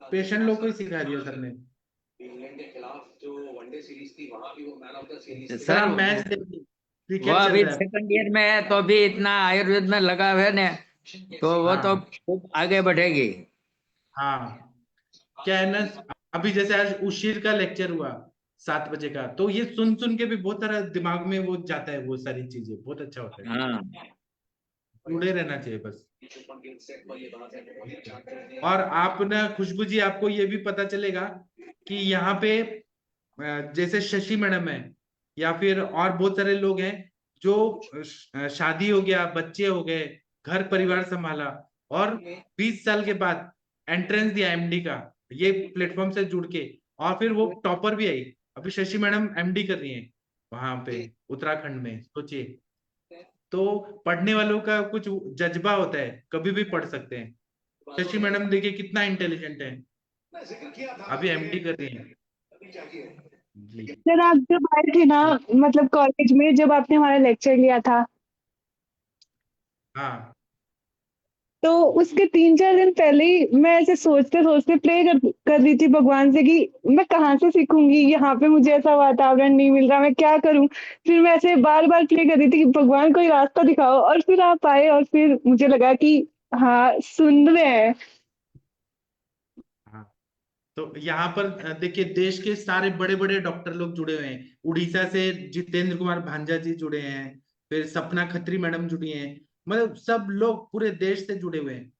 पेशेंट लोग को ही सिखा दिया सर ने। सर सर आप मैच देखिए, वो क्रिकेट चल अभी रहा है। सेकंड ईयर में है, तो अभी इतना आयुर्वेद में लगाव है ना, तो वो तो हाँ खूब आगे बढ़ेगी। हाँ, क्या है ना, अभी जैसे आज उशीर का लेक्चर हुआ 7 बजे का, तो ये सुन सुन के भी बहुत सारा दिमाग में वो जाता है, वो सारी चीजें बहुत अच्छा होता है। हाँ जुड़े रहना चाहिए बस। और आप ना खुशबू जी, आपको ये भी पता चलेगा कि यहाँ पे जैसे शशि मैडम है, या फिर और बहुत सारे लोग हैं जो शादी हो गया, बच्चे हो गए, घर परिवार संभाला, और 20 साल के बाद एंट्रेंस दिया एमडी का, ये प्लेटफॉर्म से जुड़ के, और फिर वो टॉपर भी आई। अभी शशि मैडम एमडी कर रही हैं वहां पे उत्तराखंड में, सोचिए। तो पढ़ने वालों का कुछ जज्बा होता है, कभी भी पढ़ सकते हैं। शशि मैडम देखिए कितना इंटेलिजेंट है, अभी एमडी कर रही हैं जी। सर आप जब आए थे ना, मतलब कॉलेज में जब आपने हमारा लेक्चर लिया था, हाँ तो उसके 3-4 दिन पहले ही मैं ऐसे सोचते सोचते प्रे कर रही थी भगवान से कि मैं कहाँ से सीखूंगी, यहाँ पे मुझे ऐसा वातावरण नहीं मिल रहा, मैं क्या करूं। फिर मैं ऐसे बार बार प्रे कर रही थी कि भगवान कोई रास्ता दिखाओ, और फिर आप आए और फिर मुझे लगा कि हाँ सुन रहे हैं। हाँ, तो यहाँ पर देखिए देश के सारे बड़े बड़े डॉक्टर लोग जुड़े हुए हैं। उड़ीसा से जितेंद्र कुमार भांजा जी जुड़े हैं, फिर सपना खत्री मैडम जुड़ी हैं, मतलब सब लोग पूरे देश से जुड़े हुए हैं।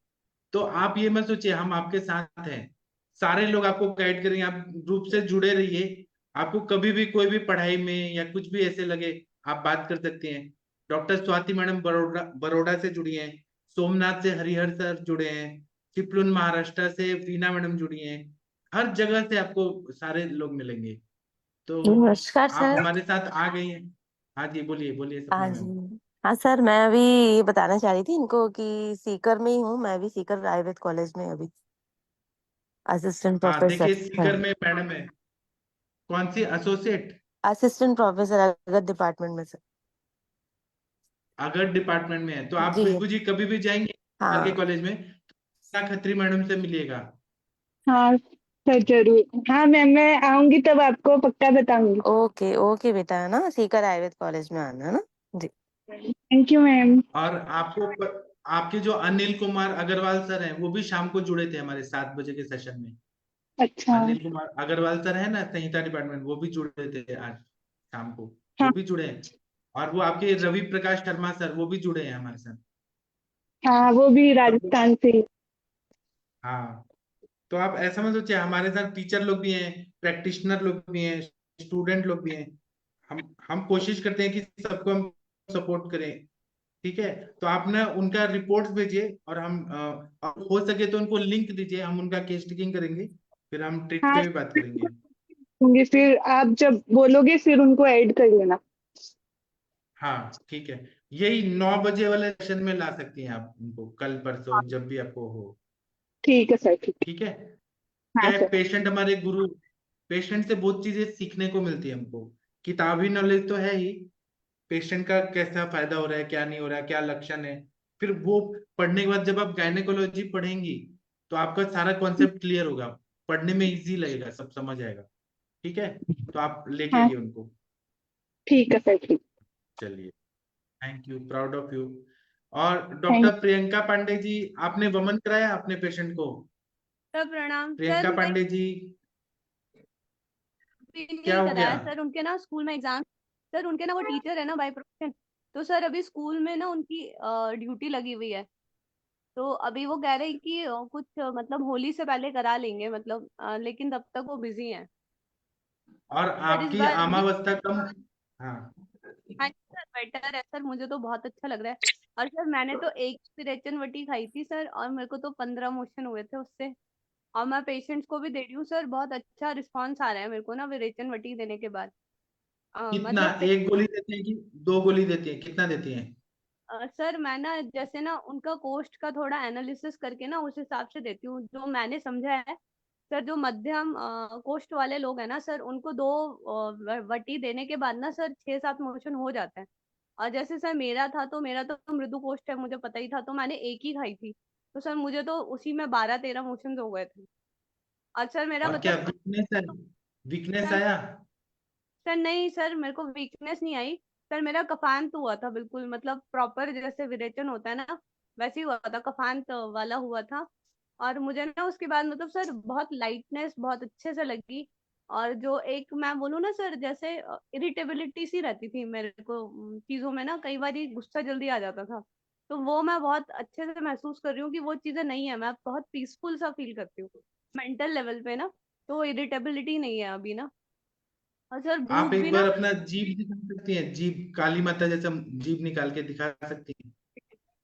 तो आप ये मत सोचिए हम आपके साथ हैं, सारे लोग आपको गाइड करेंगे, आप ग्रुप से जुड़े रहिए। आपको कभी भी कोई भी पढ़ाई में या कुछ भी ऐसे लगे, आप बात कर सकते हैं। डॉक्टर स्वाति मैडम बड़ोड़ा बड़ोड़ा से जुड़ी हैं, सोमनाथ से हरिहर सर जुड़े हैं, चिपलुन महाराष्ट्र से वीना मैडम जुड़ी हैं। हर जगह से आपको सारे लोग मिलेंगे। तो नमस्कार आप सर। हमारे साथ आ गई हैं। हाँ जी, बोलिए बोलिए हाँ सपना जी। मैम। हाँ सर, मैं अभी ये बताना चाह रही थी इनको कि सीकर में ही हूँ, मैं भी सीकर आयुर्वेद कॉलेज में अभी असिस्टेंट हाँ प्रोफेसर देखिए है। सीकर में मैडम है, कौन सी एसोसिएट? असिस्टेंट प्रोफेसर अगर डिपार्टमेंट में सर। अगर डिपार्टमेंट में है तो आप जी खुशबू जी कभी भी जाएंगे सर के हाँ। कॉलेज में, खत्री मैडम से मिलिएगा। हाँ सर जरूर, हाँ मैम मैं आऊंगी तब आपको पक्का बताऊंगी। ओके ओके बेटा, है ना, सीकर आयुर्वेद कॉलेज में आना, है ना। जी। Thank you ma'am. और आपके जो अनिल कुमार अग्रवाल सर हैं, वो भी शाम को जुड़े थे हमारे 7 बजे के सेशन में। अच्छा। अनिल कुमार अग्रवाल सर है ना, संहिता डिपार्टमेंट, वो भी जुड़े थे आज शाम को, वो हाँ भी जुड़े हैं। और वो आपके रवि प्रकाश शर्मा सर, वो भी जुड़े हैं हमारे साथ। हाँ, वो भी सब लोग, राजस्थान से। हाँ। तो आप ऐसा मत सोचिए, हमारे साथ टीचर लोग भी हैं, प्रैक्टिशनर लोग भी हैं, स्टूडेंट लोग भी हैं। हम कोशिश करते हैं कि सबको हम सपोर्ट करें। ठीक है, तो आप ना उनका रिपोर्ट्स भेजिए, और हम हो सके तो उनको लिंक दीजिए, हम उनका केस टेकिंग करेंगे, फिर हम ट्रीट हाँ पे भी बात करेंगे। होंगे, फिर आप जब बोलोगे फिर उनको ऐड कर लेना। हाँ ठीक है, यही 9 बजे वाले सेशन में ला सकती हैं आप उनको, कल परसों जब भी आपको हो। ठीक है सर, ठीक है। ठीक है, हाँ क्या है, सर। पेशेंट हमारे गुरु, पेशेंट से बहुत चीजें सीखने को मिलती है हमको। किताबी नॉलेज तो है ही, पेशेंट का कैसा फायदा हो रहा है, क्या नहीं हो रहा है, क्या लक्षण है, फिर वो पढ़ने के बाद जब आप गायनेकोलॉजी पढ़ेंगी, तो आपका सारा कॉन्सेप्ट क्लियर होगा, पढ़ने में इजी लगेगा, सब समझ आएगा। ठीक है, तो आप लेके हाँ आइए उनको। ठीक है सर, ठीक। चलिए, thank you, proud of you. और थैंक। डॉक्टर प्रियंका पांडे जी, आपने वमन कराया अपने पेशेंट को? सर प्रणाम प्रियंका सर। मैं पांडे जी, भी क्या नहीं हो गया? कराया सर, उनके ना स्कूल में एग्जाम। सर उनके ना, वो टीचर है ना बाय प्रोफेशन, तो सर अभी स्कूल में ना उनकी ड्यूटी लगी हुई है। तो अभी वो कह रहे हैं कि कुछ मतलब होली से पहले करा लेंगे, मतलब लेकिन तब तक वो बिजी हैं। और सर इस आपकी बार ये, आमावस्था कम? हाँ। हाँ सर बेटर है सर, मुझे तो बहुत अच्छा लग रहा है। और सर मैंने तो एक पिरेचन वटी खाई थी सर, और मेरे को तो 15 मोशन हुए थे उससे। और मैं पेशेंट्स को भी दे रही हूँ सर, बहुत अच्छा रिस्पांस आ रहा है मेरे को ना विरेचन वटी देने के बाद। कितना, मतलब एक गोली देती है कि 2 गोली देती है, कितना देती है? सर मैं ना जैसे ना उनका कोस्ट का थोड़ा एनालिसिस करके ना उस हिसाब से देती हूँ, जो मैंने समझा है। सर जो मध्यम कोस्ट वाले लोग हैं ना सर, उनको 2 वटी देने के बाद ना सर 6-7 मोशन हो जाता है। और जैसे सर मेरा था, तो मेरा तो मृदु कोष्ठ है, मुझे पता ही था, तो मैंने एक ही खाई थी। तो सर मुझे तो उसी में 12-13 मोशन हो गए थे। और सर मेरा और क्या मतलब वीकनेस है? वीकनेस सर, आया? सर नहीं सर, मेरे को वीकनेस नहीं आई। सर मेरा कफांत हुआ था बिल्कुल, मतलब प्रॉपर जैसे विरेचन होता है ना, वैसे ही हुआ था, कफांत वाला हुआ था। और मुझे ना उसके बाद मतलब सर बहुत लाइटनेस बहुत अच्छे से लगी। और जो एक मैं बोलूँ ना सर, जैसे इरिटेबिलिटी सी रहती थी मेरे को चीजों में ना, कई बार गुस्सा जल्दी आ जाता था। तो वो मैं बहुत अच्छे से महसूस कर रही हूँ कि वो चीजें नहीं है, मैं बहुत पीसफुल सा फील करती हूँ मेंटल लेवल पे ना। तो इरिटेबिलिटी नहीं है अभी ना। और सर आप भूख एक भी बार ना। अपना जीभ दिखा सकती हैं? जीभ काली माता जैसा जीभ निकाल के दिखा सकती हैं?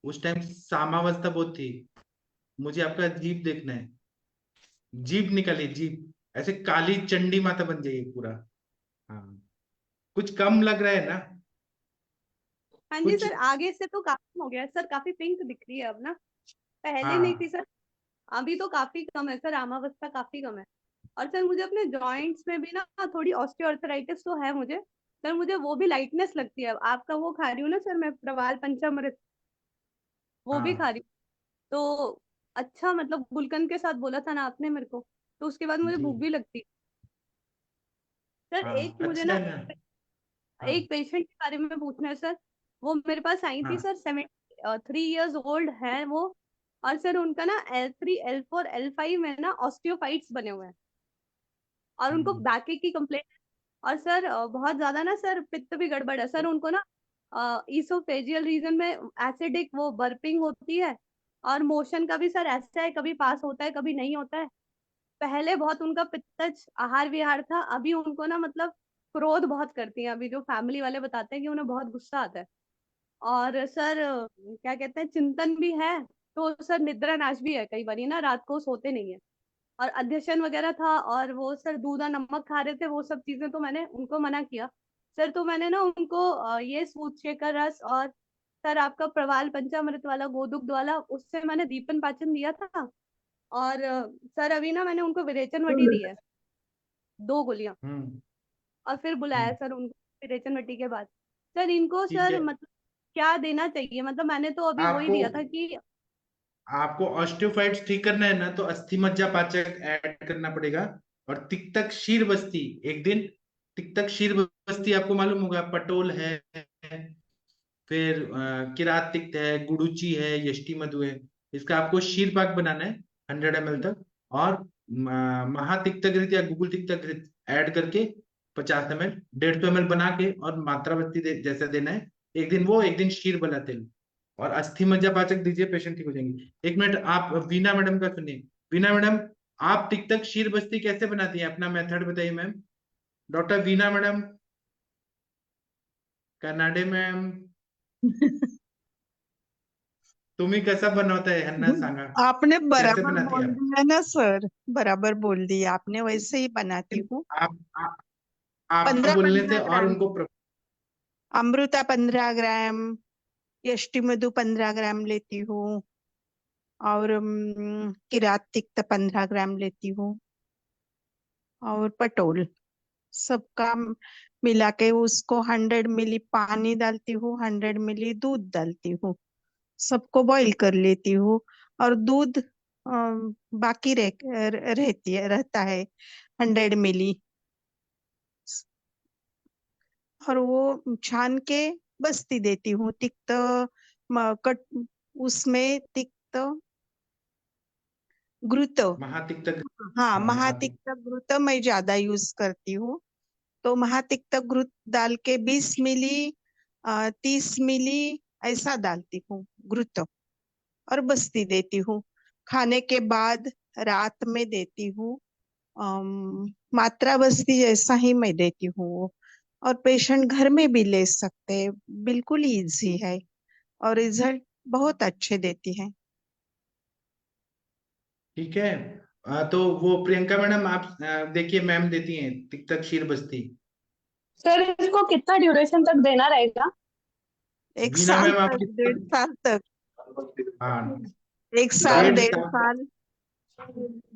उस टाइम सामावस्था बहुत थी, मुझे आपका जीभ देखना है। जीभ निकालिए, जीभ ऐसे काली चंडी माता बन जाइए पूरा। हाँ, कुछ कम लग रहा है ना? हाँ जी कुछ। सर, आगे से तो काफी हो गया है सर, काफी पिंक दिख रही है अब ना, पहले नहीं थी हाँ। सर। अभी तो काफी कम है सर, आमावस्था काफी कम है। और सर मुझे अपने जॉइंट्स में भी ना थोड़ी ऑस्टियोआर्थराइटिस तो है मुझे। सर मुझे वो भी लाइटनेस लगती है, आपका वो खा रही हूँ ना सर मैं, प्रवाल पंचामृत, वो भी खा हाँ रही हूँ। तो अच्छा, मतलब गुलकंद के साथ बोला था ना आपने मेरे को, तो उसके बाद मुझे जी। भूख भी लगती है। सर हाँ, एक मुझे अच्छा ना है ना। हाँ। एक पेशेंट के बारे में पूछना है सर। वो मेरे पास आई थी हाँ। सर, 73 इयर्स ओल्ड है वो। और सर उनका ना L3 L4 L5 में ना ऑस्टियोफाइट्स बने हुए हैं। और उनको हम्म। बैक की कंप्लेंट है। और सर बहुत ज्यादा ना सर पित्त भी गड़बड़ है सर उनको ना, ईसोफेजियल रीजन में एसिडिक वो बर्पिंग होती है। और मोशन का भी सर ऐसा है, कभी पास होता है कभी नहीं होता है। पहले बहुत उनका पित्तज आहार विहार था, अभी उनको ना मतलब क्रोध बहुत करती हैं, अभी जो फैमिली वाले बताते हैं कि उन्हें बहुत गुस्सा आता है। और सर क्या कहते हैं, चिंतन भी है। तो सर निद्रा नाश भी है, कई बार ना रात को सोते नहीं है। और अध्यशन वगैरह था, और वो सर दूध और नमक खा रहे थे, वो सब चीजें तो मैंने उनको मना किया। सर तो मैंने ना उनको ये सूत शेखर रस, और सर आपका प्रवाल पंचामृत वाला गोदुग्ध वाला, उससे मैंने दीपन पाचन दिया था। और सर अभी ना मैंने उनको विरेचन वटी दी है, 2 गोलियां। हम्म। और फिर बुलाया हम्म। सर उनको विरेचन वटी के बाद। सर इनको ठीक सर है। मतलब क्या देना चाहिए, मतलब मैंने तो अभी वही आपको दिया था कि आपको ऑस्टियोफाइट्स ठीक करना है ना, तो अस्थि मज्जा पाचक ऐड करना पड़ेगा। और तिक्तक क्षीर बस्ती, एक दिन तिक्तक क्षीर बस्ती, आपको मालूम होगा, पटोल है, फिर किरात तिक्त है, गुडुचि है, यष्टि मधु है। इसका आपको शीर पाक बनाना है 100 ml तक। और महातिक्तघृत या गुगुल तिक्तघृत ऐड करके 50 ml, 150 ml बना के और मात्रा जैसा देना है। एक दिन वो, एक दिन शीर वाला तेल। और अस्थि मज्जा पाचक दीजिए, पेशेंट ठीक हो जाएंगे। एक मिनट, आप वीना मैडम का सुनिए। वीना मैडम, आप तिक्तक क्षीर बस्ती कैसे बनाती हैं? अपना मेथड बताइए ma'am. Doctor Veena madam, Kanade ma'am, तुम्ही कसा बनवता है हन्ना सांगा, आपने कैसे बराबर बनाती है बोल आप? दिया ना सर, बराबर बोल दिया आपने, वैसे ही बनाती हूँ। आप, आपके पंद्रह बोलने से पंद्रह और ग्राम उनको अमृता 15 ग्राम, यष्टि मधु 15 ग्राम लेती हूँ। और किरात तिक्त 15 ग्राम लेती हूँ। और पटोल, सबका मिला के उसको 100 मिली पानी डालती हूँ, 100 मिली दूध डालती हूँ, सबको बॉईल कर लेती हूँ। और दूध बाकी रहता है 100 मिली। और वो छान के बस्ती देती हूँ। तिक्त कट उसमें तिक्त घृत, महातिक्त। हाँ हाँ, महातिक्त। महातिक्त घृत मैं ज्यादा यूज करती हूँ। तो महातिक्त घृत डाल के 20 मिली 30 मिली ऐसा डालती हूँ घृत, और बस्ती देती हूँ। खाने के बाद रात में देती हूँ। मात्रा बस्ती जैसा ही मैं देती हूँ, और पेशेंट घर में भी ले सकते हैं। बिल्कुल इजी है और रिजल्ट बहुत अच्छे देती है। ठीक है। तो वो प्रियंका मैडम आप देखिए, मैम देती हैं तिक्ता क्षीर बस्ती। सर इसको कितना ड्यूरेशन तक देना रहेगा? एक वीना साल मैम तक, आपकी। 1.5 साल तक, हाँ, 1 साल 1.5 साल। 1.5 साल।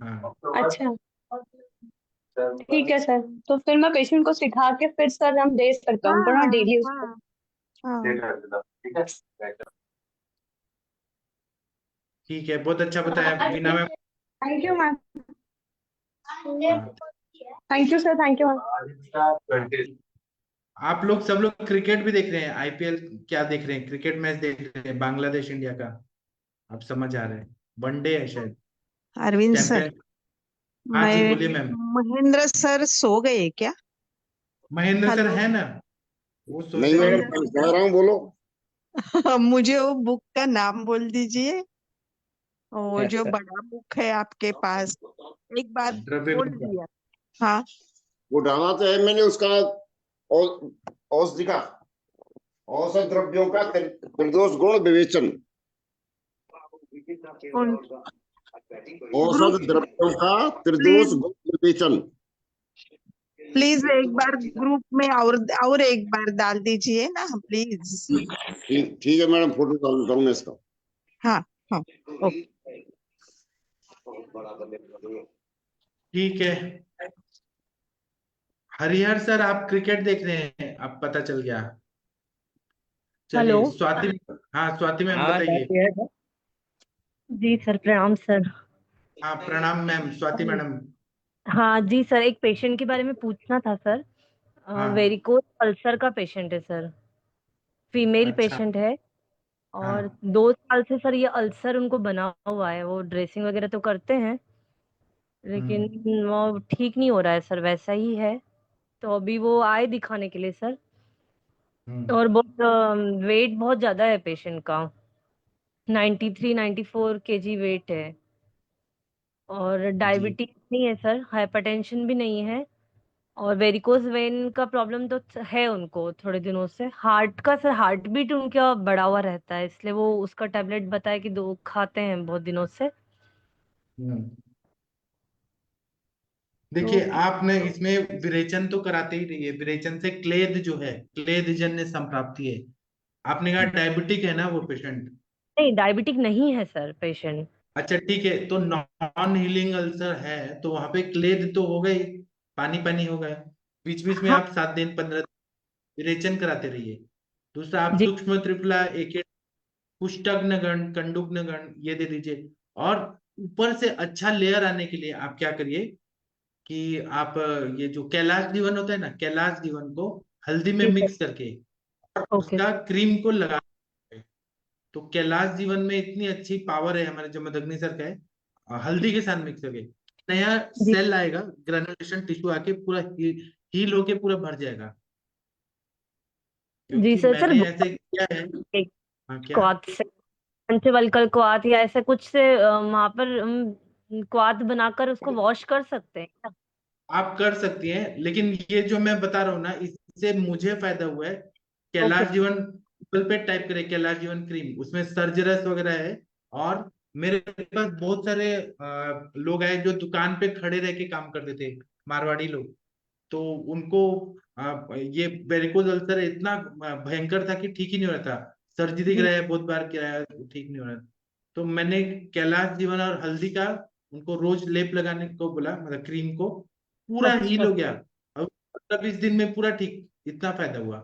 हाँ, अच्छा ठीक है सर, तो फिर मैं पेशेंट को सिखा के फिर सर हम दे सकते हैं उनको ना हाँ डेली उसको। हाँ हाँ। ठीक है, बहुत अच्छा बताया Veena ma'am. Thank you ma'am. हाँ, thank you sir, thank you ma'am. आप लोग सब लोग क्रिकेट भी देख रहे हैं? आईपीएल क्या देख रहे हैं? क्रिकेट मैच देख रहे हैं बांग्लादेश इंडिया का? आप समझ आ रहे हैं, वनडे है शायद, अरविंद सर, चैंपियन। हाँ जी, मैं बोलिए मैम। महेंद्र सर सो गए क्या? Mahendra sir hello. है ना, वो नहीं सोते मैडम, हैं। महेंद्र कह रहा हूँ, बोलो। मुझे वो बुक का नाम बोल दीजिए, वो जो बड़ा बुक है आपके पास, एक बार द्रव्य बोल विज्ञान। दिया। हाँ वो डाला तो है मैंने उसका, औषधि का, औषध द्रव्यों का निर्दोष गुण विवेचन। कौन? औषध ग्रुप, द्रव्यों का निर्दोष प्लीज गुण विवेचन। प्लीज एक बार ग्रुप में और एक बार डाल दीजिए ना प्लीज। ठीक है मैडम, फोटो डाल देता हूँ मैं इसका। हाँ हाँ ओके। ठीक है। हरिहर सर, आप क्रिकेट देख रहे हैं, अब पता चल गया। हेलो। चलिए स्वाति। हाँ, स्वाति मैम हाँ बताइए। सर। जी सर, प्रणाम सर। हाँ, प्रणाम मैम, स्वाति मैडम। हाँ जी सर, एक पेशेंट के बारे में पूछना था सर। हाँ। वेरिकोज अल्सर का पेशेंट है सर, फीमेल अच्छा। पेशेंट है। और हाँ। 2 साल से सर ये अल्सर उनको बना हुआ है। वो ड्रेसिंग वगैरह तो करते हैं, लेकिन हम्म। वो ठीक नहीं हो रहा है सर, वैसा ही है। तो अभी वो आए दिखाने के लिए सर। हम्म। और बहुत वेट बहुत ज्यादा है पेशेंट का, 93-94 kg वेट है। और जी। डायबिटीज नहीं है सर, हाइपरटेंशन भी नहीं है। और वेरिकोज वेन का प्रॉब्लम तो है उनको थोड़े दिनों से। हार्ट का सर, हार्ट बीट उनका बढ़ा हुआ रहता है, इसलिए वो उसका टैबलेट बताया कि 2 खाते हैं बहुत दिनों से। हम्म। तो देखिए, आपने इसमें विरेचन तो कराते ही रहिए। विरेचन से क्लेद जो है, क्लेद जन्य संप्राप्ति है। आपने कहा डायबिटिक है ना वो पेशेंट? नहीं, डायबिटिक नहीं है सर पेशेंट। अच्छा ठीक है, तो नॉन हीलिंग अल्सर है तो वहां पे क्लेद तो हो गई, पानी पानी हो गया। बीच बीच में हाँ आप 7 दिन 15 दिन विरेचन कराते रहिए। दूसरा, आप जी। सूक्ष्म त्रिफला एक पुष्टग्न गण, कंडुग्न गण ये दे दीजिए। और ऊपर से अच्छा लेयर आने के लिए आप क्या करिए कि आप ये जो कैलाश जीवन होता है ना, कैलाश जीवन को हल्दी में जी सर। मिक्स करके और ओके। उसका क्रीम को लगा। तो कैलाश जीवन में इतनी अच्छी पावर है हमारे जो मदग्नि सर का है, हल्दी के साथ मिक्स करके नया जी सेल आएगा, ग्रेनुलेशन टिश्यू आके पूरा हील होके पूरा भर जाएगा। जी क्योंकि सर। सर मैंने ऐसे किया है। एक हाँ, क्या? क्वाथ से, पंचवल्कल क्वाथ या ऐसे कुछ से वहां पर क्वाथ बनाकर उसको वॉश कर सकते हैं क्या? आप कर सकती हैं, लेकिन ये जो मैं बता रहा हूँ ना, इससे मुझे फायदा हुआ है। ओके। कैलाश जीवन गूगल पे टाइप करें, कैलाश जीवन क्रीम, उसमें सर्जरस वगैरह है। और मेरे पास बहुत सारे लोग आए जो दुकान पे खड़े रह के काम करते थे, मारवाड़ी लोग। तो उनको ये वेरिकोज अल्सर इतना भयंकर था कि ठीक ही नहीं हो रहा था। सर्जरी जी कराया, बहुत बार कराया, ठीक नहीं हो रहा था। तो मैंने कैलाश जीवन और हल्दी का उनको रोज लेप लगाने को बोला, मतलब क्रीम को। पूरा हील अच्छा। हो गया। अब 15-20 दिन में पूरा ठीक, इतना फायदा हुआ।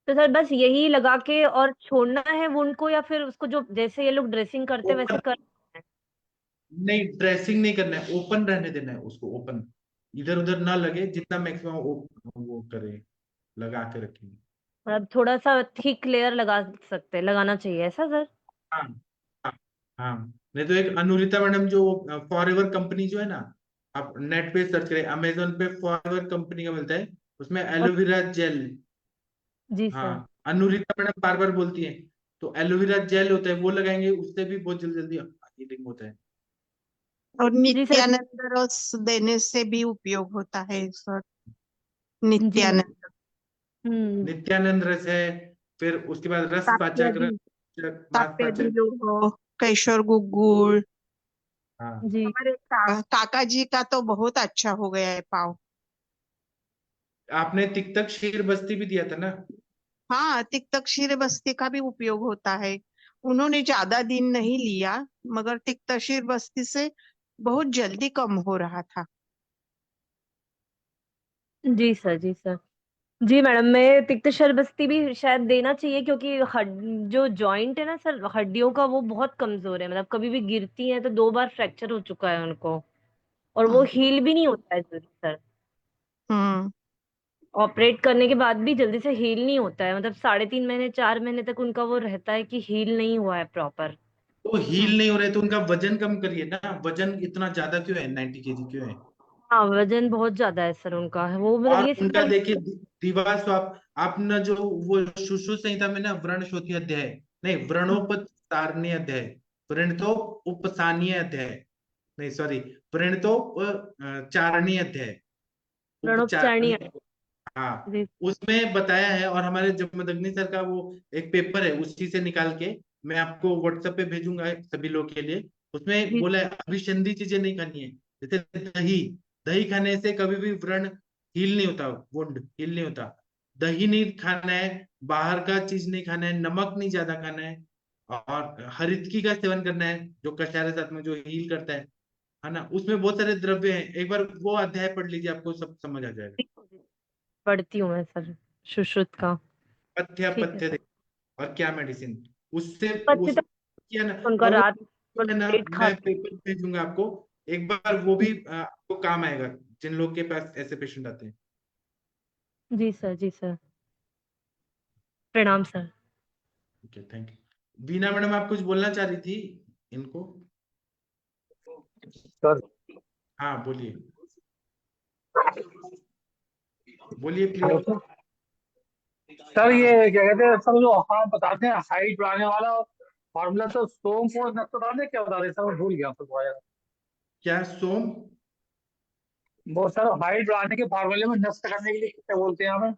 तो सर बस यही लगा के और छोड़ना है वुंड को, या फिर उसको जो जैसे ये लोग ड्रेसिंग करते हैं वैसे ओपन, कर? नहीं ड्रेसिंग नहीं करना है, ओपन रहने देना है उसको, ओपन। इधर उधर ना लगे, जितना मैक्सिमम वो करे। लगा के रखेंगे। मतलब थोड़ा सा थिक लेयर लगा सकते हैं, लगाना चाहिए ऐसा सर? हाँ हाँ हाँ। नहीं तो एक अनुरिता मैडम जो फॉरएवर कंपनी जो है ना, आप नेट पे सर्च करें, अमेजोन पे फॉरएवर कंपनी का मिलता है, उसमें एलोवेरा जेल। जी सर। हाँ, अनुरिता मैडम बार बार बोलती है, तो एलोवेरा जेल होता है वो लगाएंगे, उससे भी बहुत जल्दी जल्दी हीलिंग होता है। और जी सर। नित्यानंद रस देने से भी उपयोग होता है सर। जी। नित्यानंद, नित्यानंद रस है, फिर उसके बाद रस पाचक, ताप्यदी, मास ताप्यदी पाचक। लोह, कैशोर गुग्गुल। हाँ, जी। हमारे काका जी का तो बहुत अच्छा हो गया है पाव। आपने तिक्तक शीर बस्ती भी दिया था ना? हाँ, तिक्तक क्षीर बस्ती का भी उपयोग होता है। उन्होंने ज्यादा दिन नहीं लिया, मगर तिक्तक क्षीर बस्ती से बहुत जल्दी कम हो रहा था। जी सर। जी सर। जी मैडम, मैं तिक्त शरबस्ती भी शायद देना चाहिए, क्योंकि जो जॉइंट है ना सर हड्डियों का, वो बहुत कमजोर है। मतलब कभी भी गिरती है तो 2 बार फ्रैक्चर हो चुका है उनको, और वो हील भी नहीं होता है जल्दी सर। हम्म। ऑपरेट करने के बाद भी जल्दी से हील नहीं होता है, मतलब 3.5 महीने 4 महीने तक उनका वो रहता है कि हील नहीं हुआ है प्रॉपर। तो हील नहीं हो रहे तो उनका वजन कम करिए ना। वजन इतना ज्यादा क्यों है, 90 kg क्यों है? हाँ, वजन बहुत ज्यादा है सर उनका, वो मतलब और ये उनका सर। देखिए दीवार स्वाप, आप न जो वो सुश्रुत संहिता में ना व्रण शोथी अध्याय, नहीं व्रणोपसारणी अध्याय, व्रणतो उपसानीय अध्याय, नहीं सॉरी, व्रणतो चारणी अध्याय, रणोपचारणी। उपचारणी, हाँ, जी। उसमें बताया है। और हमारे जमदग्नि सर का वो एक पेपर है, उसी से निकाल के मैं आपको व्हाट्सएप पे भेजूंगा सभी लोग के लिए। उसमें जी। बोला है अभिसंधी चीजें नहीं खानी है, जैसे दही। दही खाने से कभी भी व्रण हील नहीं होता, वुंड हील नहीं होता। दही नहीं खाना है, बाहर का चीज नहीं खाना है, नमक नहीं ज्यादा खाना है, और हरितकी का सेवन करना है जो कषाय साथ में जो हील करता है ना। उसमें बहुत सारे द्रव्य हैं, एक बार वो अध्याय पढ़ लीजिए, आपको सब समझ आ जाएगा। पढ़ती हूँ मैं सर सुश्रुत का। पथ्य ठीक है पथ्य सर। देखो, और क्या मेडिसिन उससे, पथ्य उस तो किया ना। उनका और वो रात को है ना, लेट मैं खाते। पेपर भेजूंगा आपको, एक बार वो भी आपको काम आएगा, जिन लोग के पास ऐसे पेशेंट आते हैं। जी सर। जी सर। प्रणाम sir. Okay, thank you. Bina madam, आप कुछ बोलना चाह रही थी इनको? सर हाँ बोलिए, बोलिए हेलो प्लीज। सर। सर हाँ, ये क्या कहते हैं सर, जो हम बताते हैं हाइट बढ़ाने वाला फॉर्मूला, तो सोम को बताते हैं, क्या बताते हैं सर, मैं भूल गया तो क्या सोम? वो सर हाइट बढ़ाने के फॉर्मूले में नष्ट करने के लिए क्या बोलते हैं हमें?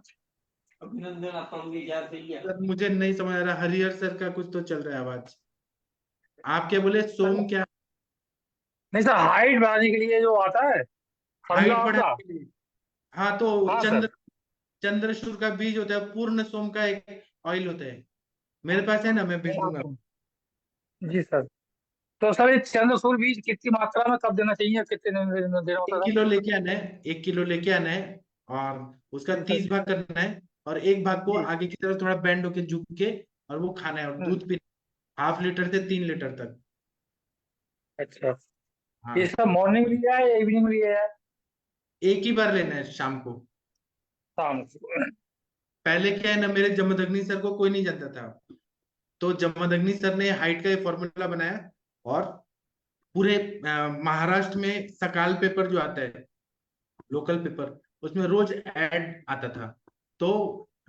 सर मुझे नहीं समझ आ रहा, हरिहर सर का कुछ तो चल रहा है आवाज। आप क्या बोले, सोम क्या? नहीं सर, हाइट बढ़ाने के लिए जो आता है फॉर्मूला हाइट आपका। बढ़ाने के लिए? हाँ, तो हाँ सर। चंद्रशूर का बीज होता है, पूर्ण सोम का एक ऑयल होता है, मेरे पास है ना, मैं भेज दूंगा। जी सर। तो सर ये चंद्रसूर्य बीज कितनी मात्रा में कब देना चाहिए, कितने दिन में देना होता एक है? किलो लेके आना है, 1 किलो लेके आना है, और उसका जी सर। 30 भाग करना है, और एक भाग को जी। आगे की तरफ थोड़ा बेंड होके झुक के, और वो खाना है, और हम्म, दूध पीना, 0.5 लीटर से 3 लीटर तक। अच्छा। ये हाँ, सब मॉर्निंग में लिया है या इवनिंग में लिया है? एक ही बार लेना है, शाम को। शाम को। पहले क्या है ना, मेरे जमदग्नि सर को कोई नहीं जानता था, तो जमदग्नि सर ने हाइट का ये फॉर्मूला बनाया, और पूरे महाराष्ट्र में सकाल पेपर जो आता है, लोकल पेपर, उसमें रोज ऐड आता था। तो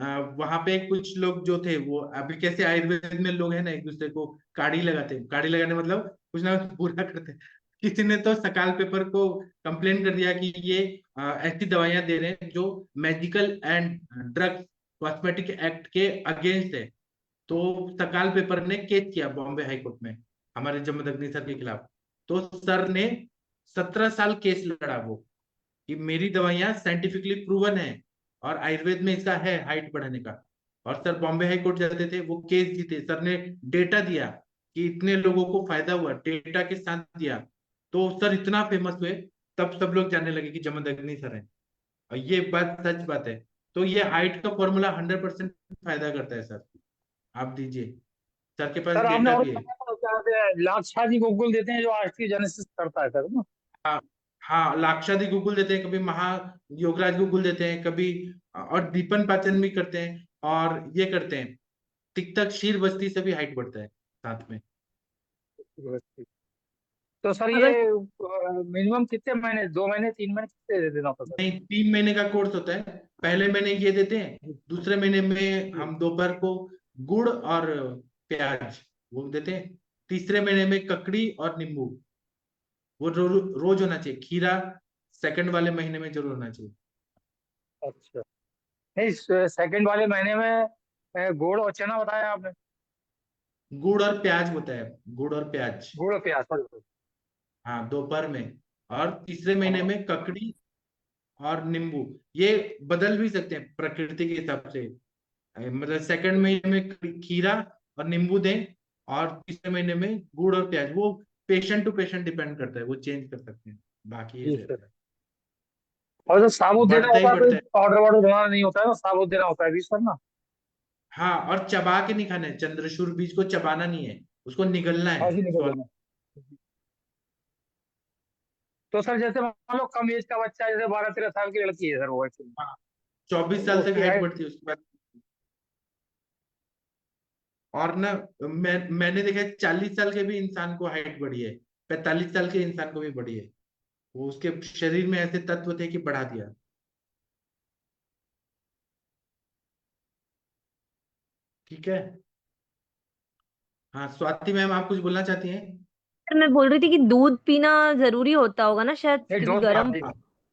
वहां पे कुछ लोग जो थे, वो अभी कैसे आयुर्वेद में लोग हैं ना, एक दूसरे को काढ़ी लगाते हैं, काढ़ी लगाने मतलब कुछ ना कुछ बुरा करते हैं। किसी ने तो सकाल पेपर को कंप्लेन कर दिया कि ये ऐसी दवाइयां दे रहे हैं जो medical and drugs cosmetic act के अगेंस्ट है। तो सकाल पेपर ने केस किया बॉम्बे हाई कोर्ट में हमारे जमदग्नि सर के खिलाफ। तो सर ने 17 साल केस लड़ा वो, कि मेरी दवाइयां साइंटिफिकली प्रूवन है, और आयुर्वेद में इसका है हाइट बढ़ाने का। और सर बॉम्बे हाई कोर्ट जाते थे, वो केस जीते, सर ने डेटा दिया कि इतने लोगों को फायदा हुआ, डेटा के साथ दिया। तो सर इतना फेमस हुए, तब सब लोग जानने लगे कि जमदग्नि सर है, और ये बात सच बात है। तो ये हाइट का फॉर्मूला 100% फायदा करता है सर, आप दीजिए, सर के पास सर आपने डेटा और भी है। बताया था क्या कहते हैं, लाक्षाजी गोकुल देते हैं जो ऑस्टियोजेनेसिस करता है सर ना? हाँ हाँ, लाक्षादी गुगुल देते हैं, कभी महा योगराज गुगुल देते हैं, कभी और दीपन पाचन भी करते हैं, और ये करते हैं तिक्तक शीर बस्ती से भी हाइट बढ़ता है साथ में। तो सर अगर ये मिनिमम कितने महीने, 2 महीने 3 महीने कितने दे देना होता है सर? नहीं, 3 महीने का कोर्स होता है। पहले महीने ये देते हैं, दूसरे महीने में हम दोपहर को गुड़ और प्याज वो देते हैं, तीसरे महीने में ककड़ी और नींबू वो रोज होना चाहिए, खीरा सेकंड वाले महीने में जरूर होना चाहिए। अच्छा, नहीं सेकंड वाले महीने में गुड़ और चना बताया आपने? गुड़ और प्याज होता है, गुड़ और प्याज। गुड़ और प्याज, सॉरी। हाँ, दोपहर में। और तीसरे महीने हाँ, में ककड़ी और नींबू। ये बदल भी सकते हैं प्रकृति के हिसाब से, मतलब सेकंड महीने में खीरा और नींबू दें, और तीसरे महीने में गुड़ और प्याज। वो पेशेंट टू पेशेंट डिपेंड करता है, वो चेंज कर सकते हैं, बाकी ये जी रहता सर। है। और जो साबुत देना बढ़ता ही होता है, कोई बढ़ता है। पाउडर वाउडर बनाना नहीं होता है ना, साबुत देना होता है बीज सर ना? हाँ, और चबा के नहीं खाना है, चंद्रशूर बीज को चबाना नहीं है, उसको निगलना है। ऐसे निकल देना। तो सर जैसे मान लो कम एज का बच्चा, जैसे 12-13 साल की लड़की है सर, वो एक्चुअली हाँ, 24 साल तक उसकी हाइट हाइट। बढ़ती है उसके बाद। और ना, मैंने देखा है 40 साल के भी इंसान को हाइट बढ़ी है, 45 साल के इंसान को भी बढ़ी है। वो उसके शरीर में ऐसे तत्व थे कि बढ़ा दिया। ठीक है। हाँ, स्वाति मैम, आप कुछ बोलना चाहती हैं? सर मैं बोल रही थी कि दूध पीना जरूरी होता होगा ना शायद, नहीं, क्योंकि डोज गर्म। मारती हाँ,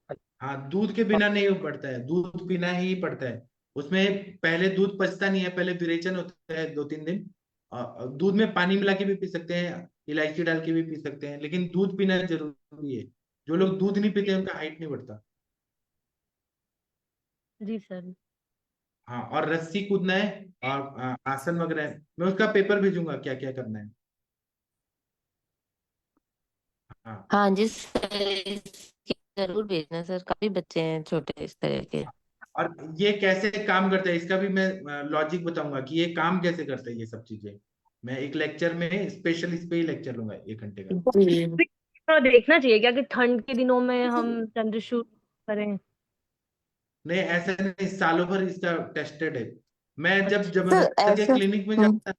है। हाँ, दूध के बिना नहीं पड़ता है, दूध पीना ही पड़ता है। उसमें पहले दूध पचता नहीं है, पहले विरेचन होता है 2-3 दिन। दूध में पानी मिला के भी पी सकते हैं, इलायची डाल के भी पी सकते हैं, लेकिन दूध पीना जरूरी है। जो लोग दूध नहीं पीते उनका हाइट नहीं बढ़ता। जी सर। हाँ, और रस्सी कूदना है, और आसन वगैरह है। मैं उसका पेपर भेजूंगा क्या क्या करना है। हाँ, हाँ जी सर, इसकी जरूर भेजना सर, काफी बच्चे हैं छोटे इस तरह के। और ये कैसे काम करता है इसका भी मैं लॉजिक बताऊंगा कि ये काम कैसे करता है ये सब चीजें। मैं एक लेक्चर में स्पेशल इस पे ही लेक्चर लूंगा 1 घंटे का। जी। थोड़ा देखना चाहिए क्या कि ठंड के दिनों में हम चंद्रशूर करें? नहीं, ऐसा नहीं, सालों भर इसका टेस्टेड है। मैं जब अच्छा। सर जमदग्नि सर के ऐसा क्लिनिक में जाता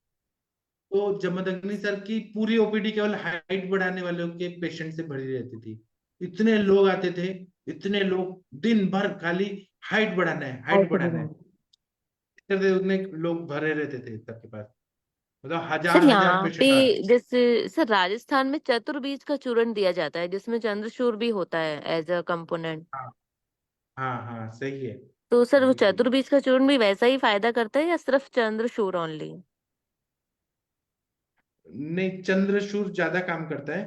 तो जमदग्नि सर की पूरी ओपीडी केवल हाइट बढ़ाने वालों के पेशेंट से भरी रहती थी। इतने लोग आते थे, इतने लोग, दिन भर खाली हाइट बढ़ाना है, हाइट हाइट बढ़ाना है। बढ़ाना। उतने लोग भरे रहते थे सर के पास, मतलब सर हजार हजार यहाँ पे पेशेंट आते। जैसे सर राजस्थान में चतुर्बीज का चूर्ण दिया जाता है जिसमें चंद्रशूर भी होता है एज अ कंपोनेंट। हाँ, हाँ, हाँ, सही है। तो सर वो जी, जी। चतुर्बीज का चूर्ण भी वैसा ही फायदा करता है या सिर्फ चंद्रशूर ओनली? नहीं, चंद्रशूर ज्यादा काम करता है,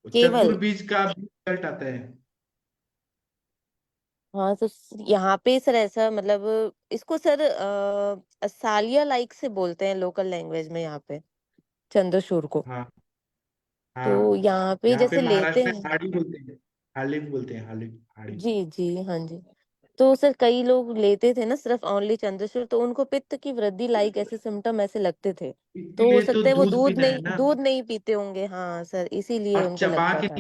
केवल। चतुर्बीज का भी रिजल्ट आता है। हाँ तो यहाँ पे सर ऐसा मतलब इसको सर सालिया लाइक से बोलते हैं लोकल लैंग्वेज में यहाँ पे चंद्रशूर को। हाँ, तो हाँ, यहाँ पे यहाँ पे जैसे लेते महाराष्ट्र में हैं। हाड़ी बोलते हैं, हालिब बोलते हैं, हालिब, हाड़ी। जी जी हाँ जी। तो सर कई लोग लेते थे ना सिर्फ ओनली चंद्रशूर, तो उनको पित्त की वृद्धि लाइक ऐसे सिम्टम ऐसे लगते थे। तो हो इसीलिए तो सकता है वो दूध पीना है ना। दूध नहीं पीते होंगे, हाँ सर इसीलिए और उनको लगता था।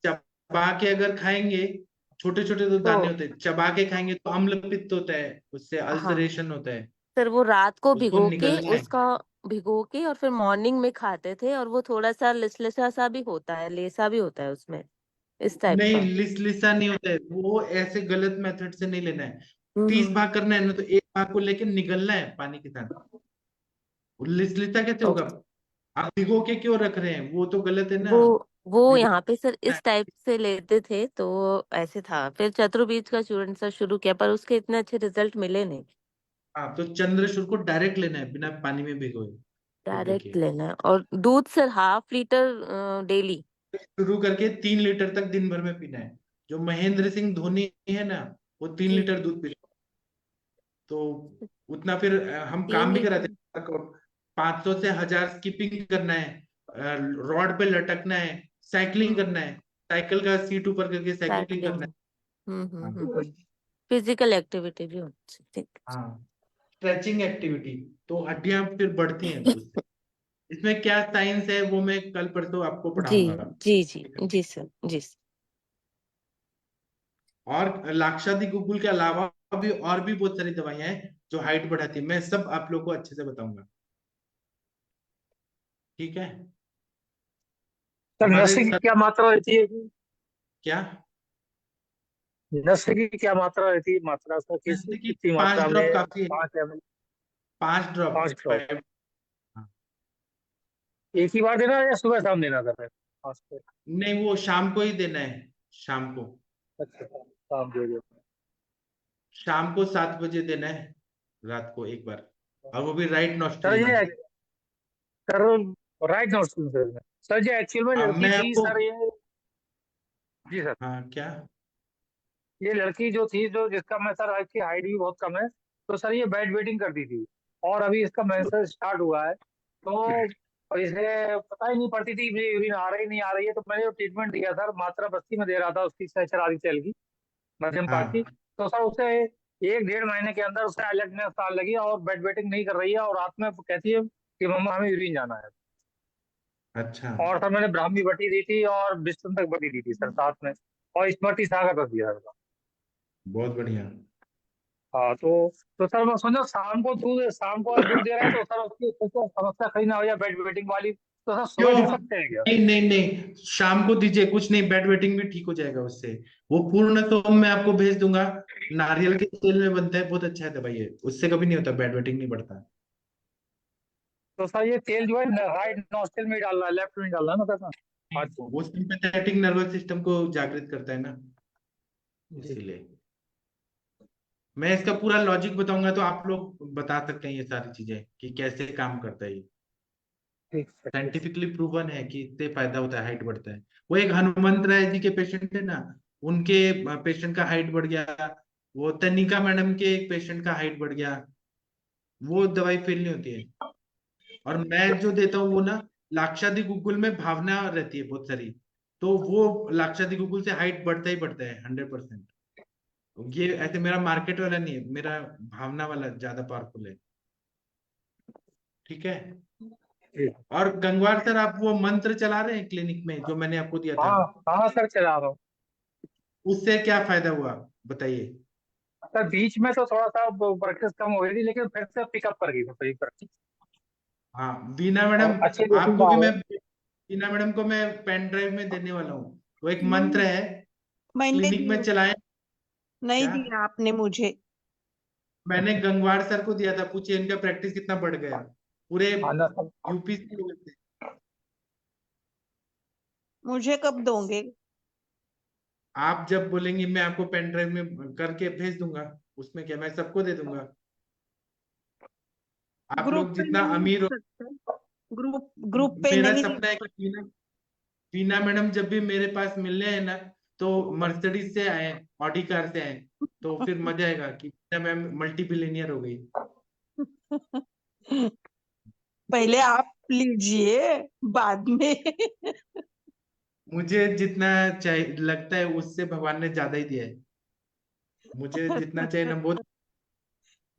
चबा के अगर खाएंगे, छोटे छोटे तो तो दाने होते हैं, चबा के खाएंगे तो अम्ल पित्त होता है, उससे हाँ अल्सरेशन होता है। सर वो रात को उसको निगलना है। भिगो के और फिर मॉर्निंग में खाते थे, और वो थोड़ा सा लिसलिसा सा भी होता है, लेसा भी होता है उसमें, इस टाइप नहीं, का। लिसा नहीं होता है वो, ऐसे गलत मेथड से नहीं लेना है। तीस हम्म। भाग करना है ना, तो एक भाग को लेके निगलना है पानी के साथ। लिसा कैसे होगा? ओके। आप भिगो के क्यों रख रहे हैं, वो तो गलत है ना। वो वो भिगो यहाँ पे सर इस टाइप से लेते थे, तो ऐसे था। फिर चतुर्बीज का चूर्ण सर शुरू किया, पर उसके इतने अच्छे रिजल्ट मिले नहीं। हाँ, तो चंद्रशूर को डायरेक्ट लेना है बिना पानी में भिगोए, भिगो डायरेक्ट के। लेना है, और दूध सर हाफ लीटर डेली। शुरू करके 3 लीटर तक दिन भर में पीना है। जो महेंद्र सिंह धोनी है ना, वो तीन जी। लीटर दूध पीते, तो उतना फिर हम तीन काम भी कराते लीटर हैं। 500 से 1000 स्किपिंग करना है, रॉड पे लटकना है, साइकिलिंग करना है, साइकिल का सीट ऊपर करके साइकिलिंग साइकिलिंग। करना है। हाँ, फिजिकल एक्टिविटी भी होनी चाहिए। हाँ, स्ट्रेचिंग एक्टिविटी, तो हड्डियां फिर बढ़ती हैं उससे। इसमें क्या साइंस है वो मैं कल परसों आपको जी पढ़ाऊंगा। जी जी जी सर, जी सर। और लाक्षादी गुगुल के अलावा भी और भी बहुत सारी दवाइयां हैं जो हाइट बढ़ाती है। मैं सब आप लोग को अच्छे से बताऊंगा, ठीक है। सर हमारे नशे की सर, क्या मात्रा रहती है? क्या नशे की क्या मात्रा रहती है? मात्रा सर नशे की कितनी 5 मात्रा ड्रॉप में? काफी है। 5 ml? 5 drop 5 drop 5। हाँ। एक ही बार देना है या सुबह शाम देना सर? 5 नहीं, वो शाम को ही देना है, शाम को। अच्छा शाम दे दो। शाम को 7 बजे देना है, रात को एक बार, और वो भी राइट सर नॉस्ट्रिल में। ये sir right not sir sir जो एक्चुअल में अब लड़की मैं थी आपको, सर ये। जी सर। हाँ क्या, ये लड़की जो थी जो जिसका मैं सर इसकी हाइट भी बहुत कम है, तो सर ये बेड वेटिंग करती थी और अभी इसका मेंसेस स्टार्ट हुआ है, तो और इसे पता ही नहीं पड़ती थी मुझे यूरिन आ रही नहीं आ रही है, तो मैंने जो ट्रीटमेंट दिया सर मात्रा बस्ती में दे रहा था उसकी चरारी तेल की मध्यम पार्ट की, हाँ तो सर उसे 1-1.5 महीने के अंदर उसे अलर्टनेस आने लगी और बेड वेटिंग नहीं कर रही है और रात में कहती है कि मम्मा हमें यूरिन जाना है। अच्छा, और सर मैंने ब्राह्मी बटी दी थी और बिस्तुन तक बटी दी थी सर साथ में, और स्मर्टी सागर रख दिया था। बहुत बढ़िया। हाँ तो सर मैं सोचा शाम को दूध दे रहे हैं तो सर उसकी उसको समस्या कहीं ना हो जाए बेड वेटिंग वाली, तो सर सुबह क्यों, दे सकते हैं क्या? नहीं नहीं नहीं, शाम को दीजिए, कुछ नहीं, बेड वेटिंग भी ठीक हो जाएगा उससे। वो पूर्ण तो मैं आपको भेज दूंगा, नारियल के तेल में बनता है, बहुत अच्छा है दवाई है, उससे कभी नहीं होता, बेड वेटिंग नहीं बढ़ता। तो सर ये तेल जो है राइट नॉस्ट्रिल में ही डालना है, लेफ्ट में ही डालना है ना सर? अच्छा वो सिंपैथेटिक नर्वस सिस्टम को जागृत करता है ना, जी इसीलिए। मैं इसका पूरा लॉजिक बताऊंगा तो आप लोग बता सकते हैं ये सारी चीजें कि कैसे काम करता है ये। ठीक सर ठीक। साइंटिफिकली प्रूवन है कि इससे फायदा होता है, हाइट बढ़ता है। वो एक हनुमंत राय जी के पेशेंट है ना, उनके पेशेंट का हाइट बढ़ गया। वो तनिका मैडम के एक पेशेंट का हाइट बढ़ गया। वो दवाई फेल नहीं होती है। और मैं जो देता हूँ वो ना, लाक्षादी गुगुल में भावना रहती है बहुत सारी, तो वो लाक्षादी गुगुल से हाइट बढ़ता ही बढ़ता है 100%। ये ऐसे मेरा मार्केट वाला नहीं है, मेरा भावना वाला ज्यादा पावरफुल है, ठीक है। ठीक। और गंगवार सर, आप वो मंत्र चला रहे हैं क्लिनिक में जो मैंने आपको दिया था, हाँ हाँ सर चला रहा हूँ। उससे क्या फायदा हुआ बताइए। सर बीच में तो थोड़ा सा प्रैक्टिस कम हो गई थी लेकिन फिर से पिकअप कर गई सही प्रैक्टिस, हाँ बीना मैडम, और अच्छे पेशेंट आपको आ भी रहे मैं, हैं। बीना मैडम को मैं पेन ड्राइव में देने वाला हूँ, वो एक मंत्र नहीं, है, मैंने क्लिनिक में दिया, चलाएं। नहीं क्या, दिया आपने मुझे। मैंने गंगवार सर को दिया था, पूछिए इनका प्रैक्टिस कितना बढ़ गया, पूरे हाँ ना सर। यूपी से लोग थे। मुझे कब दोगे? आप जब बोलेंगे मैं आपको पेन ड्राइव में करके भेज दूंगा, उसमें क्या, मैं सबको दे दूंगा। आप ग्रुप लोग पे जितना नहीं अमीर मिल हो, सकते? ग्रुप पे मेरा नहीं? सपना है कि बीना, बीना मैडम जब भी मेरे पास मिलने आए ना, तो मर्सिडीज से आए, ऑडी कार से आए, तो फिर मजा आएगा कि बीना मैम मल्टी बिलियनियर हो गई। पहले आप लीजिए, बाद में। मुझे जितना चाहिए लगता है उससे भगवान ने ज्यादा ही दिया है। मुझे जितना चाहिए ना, बहुत,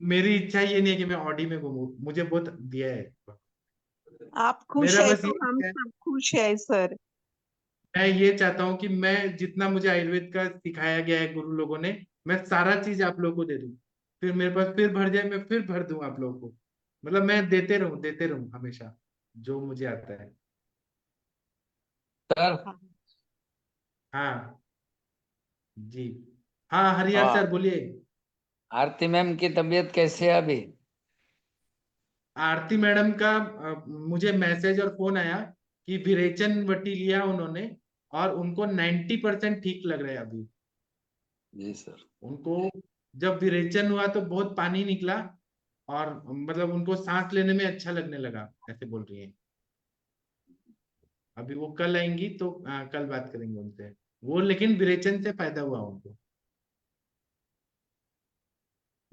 मेरी इच्छा ये नहीं है कि मैं ऑडी में घूमूं, मुझे बहुत दिया है। आप खुश मेरा है बस तो ये हम है, सब खुश है सर। मैं ये चाहता हूँ कि मैं जितना मुझे आयुर्वेद का सिखाया गया है गुरु लोगों ने, मैं सारा चीज आप लोगों को दे दूं, फिर मेरे पास फिर भर जाए, मैं फिर भर दूं आप लोगों को। मतलब मैं देते रहूं हमेशा जो मुझे आता है। सर। हाँ जी, हाँ हरिहर हाँ, सर बोलिए। आरती मैम की तबीयत कैसी है अभी? आरती मैडम का मुझे मैसेज और फोन आया कि विरेचन वटी लिया उन्होंने, और उनको 90% ठीक लग रहा है अभी। जी सर। उनको जब विरेचन हुआ तो बहुत पानी निकला, और मतलब उनको सांस लेने में अच्छा लगने लगा, ऐसे बोल रही है। अभी वो कल आएंगी तो कल बात करेंगे उनसे। वो लेकिन विरेचन से फायदा हुआ उनको,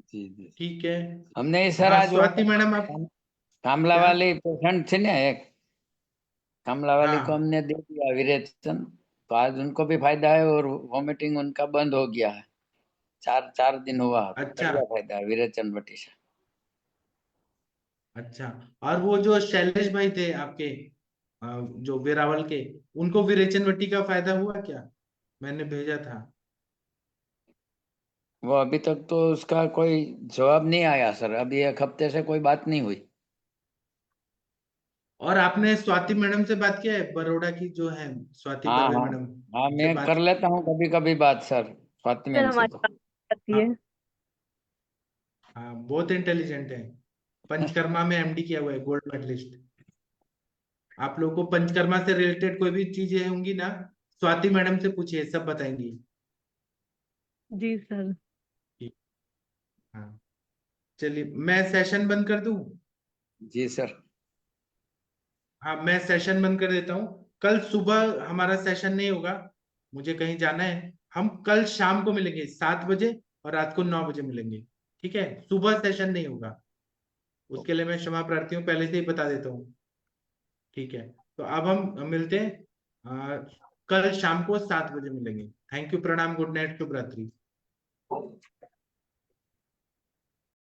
जी जी। ठीक है। हमने सर हाँ आज वो स्वाति मैडम आप, कामला क्या, वाली पेशेंट थी ना एक, कामला वाली को हाँ हमने दे दिया विरेचन, तो आज उनको भी फायदा है और वॉमिटिंग उनका बंद हो गया है। 4 4 दिन हुआ, अच्छा बढ़िया फायदा है विरेचन बटी से। अच्छा। और वो जो शैलेश भाई थे आपके, जो वेरावल के, उनको विरेचन वटी का फायदा हुआ क्या? मैंने भेजा था। वो अभी तक तो उसका कोई जवाब नहीं आया सर, अभी 1 हफ्ते से कोई बात नहीं हुई। और आपने स्वाति मैडम से बात किया है, बड़ौदा की जो है स्वाति हाँ बर्वे हाँ मैडम, हाँ, उनसे मैं बात? कर लेता हूँ कभी कभी बात सर स्वाति सर मैम से हमारी तो। बात करती हाँ है। हाँ, बहुत इंटेलिजेंट है। पंचकर्मा में एमडी किया हुआ है, गोल्ड मेडलिस्ट। आप लोगों को पंचकर्मा से रिलेटेड कोई भी चीजें होंगी ना, स्वाति मैडम से पूछिए, सब बताएंगी। जी सर। ठीक। हाँ, चलिए मैं सेशन बंद कर दूं। जी सर। हाँ, मैं सेशन बंद कर देता हूँ। कल सुबह हमारा सेशन नहीं होगा, मुझे कहीं जाना है। हम कल शाम को मिलेंगे 7 बजे और रात को 9 बजे मिलेंगे। ठीक है, सुबह सेशन नहीं होगा, उसके लिए मैं क्षमा प्रार्थी हूँ, पहले से ही बता देता हूँ। ठीक है, तो अब हम मिलते हैं कल शाम को 7 बजे मिलेंगे। थैंक यू, प्रणाम, गुड नाइट, शुभ रात्रि।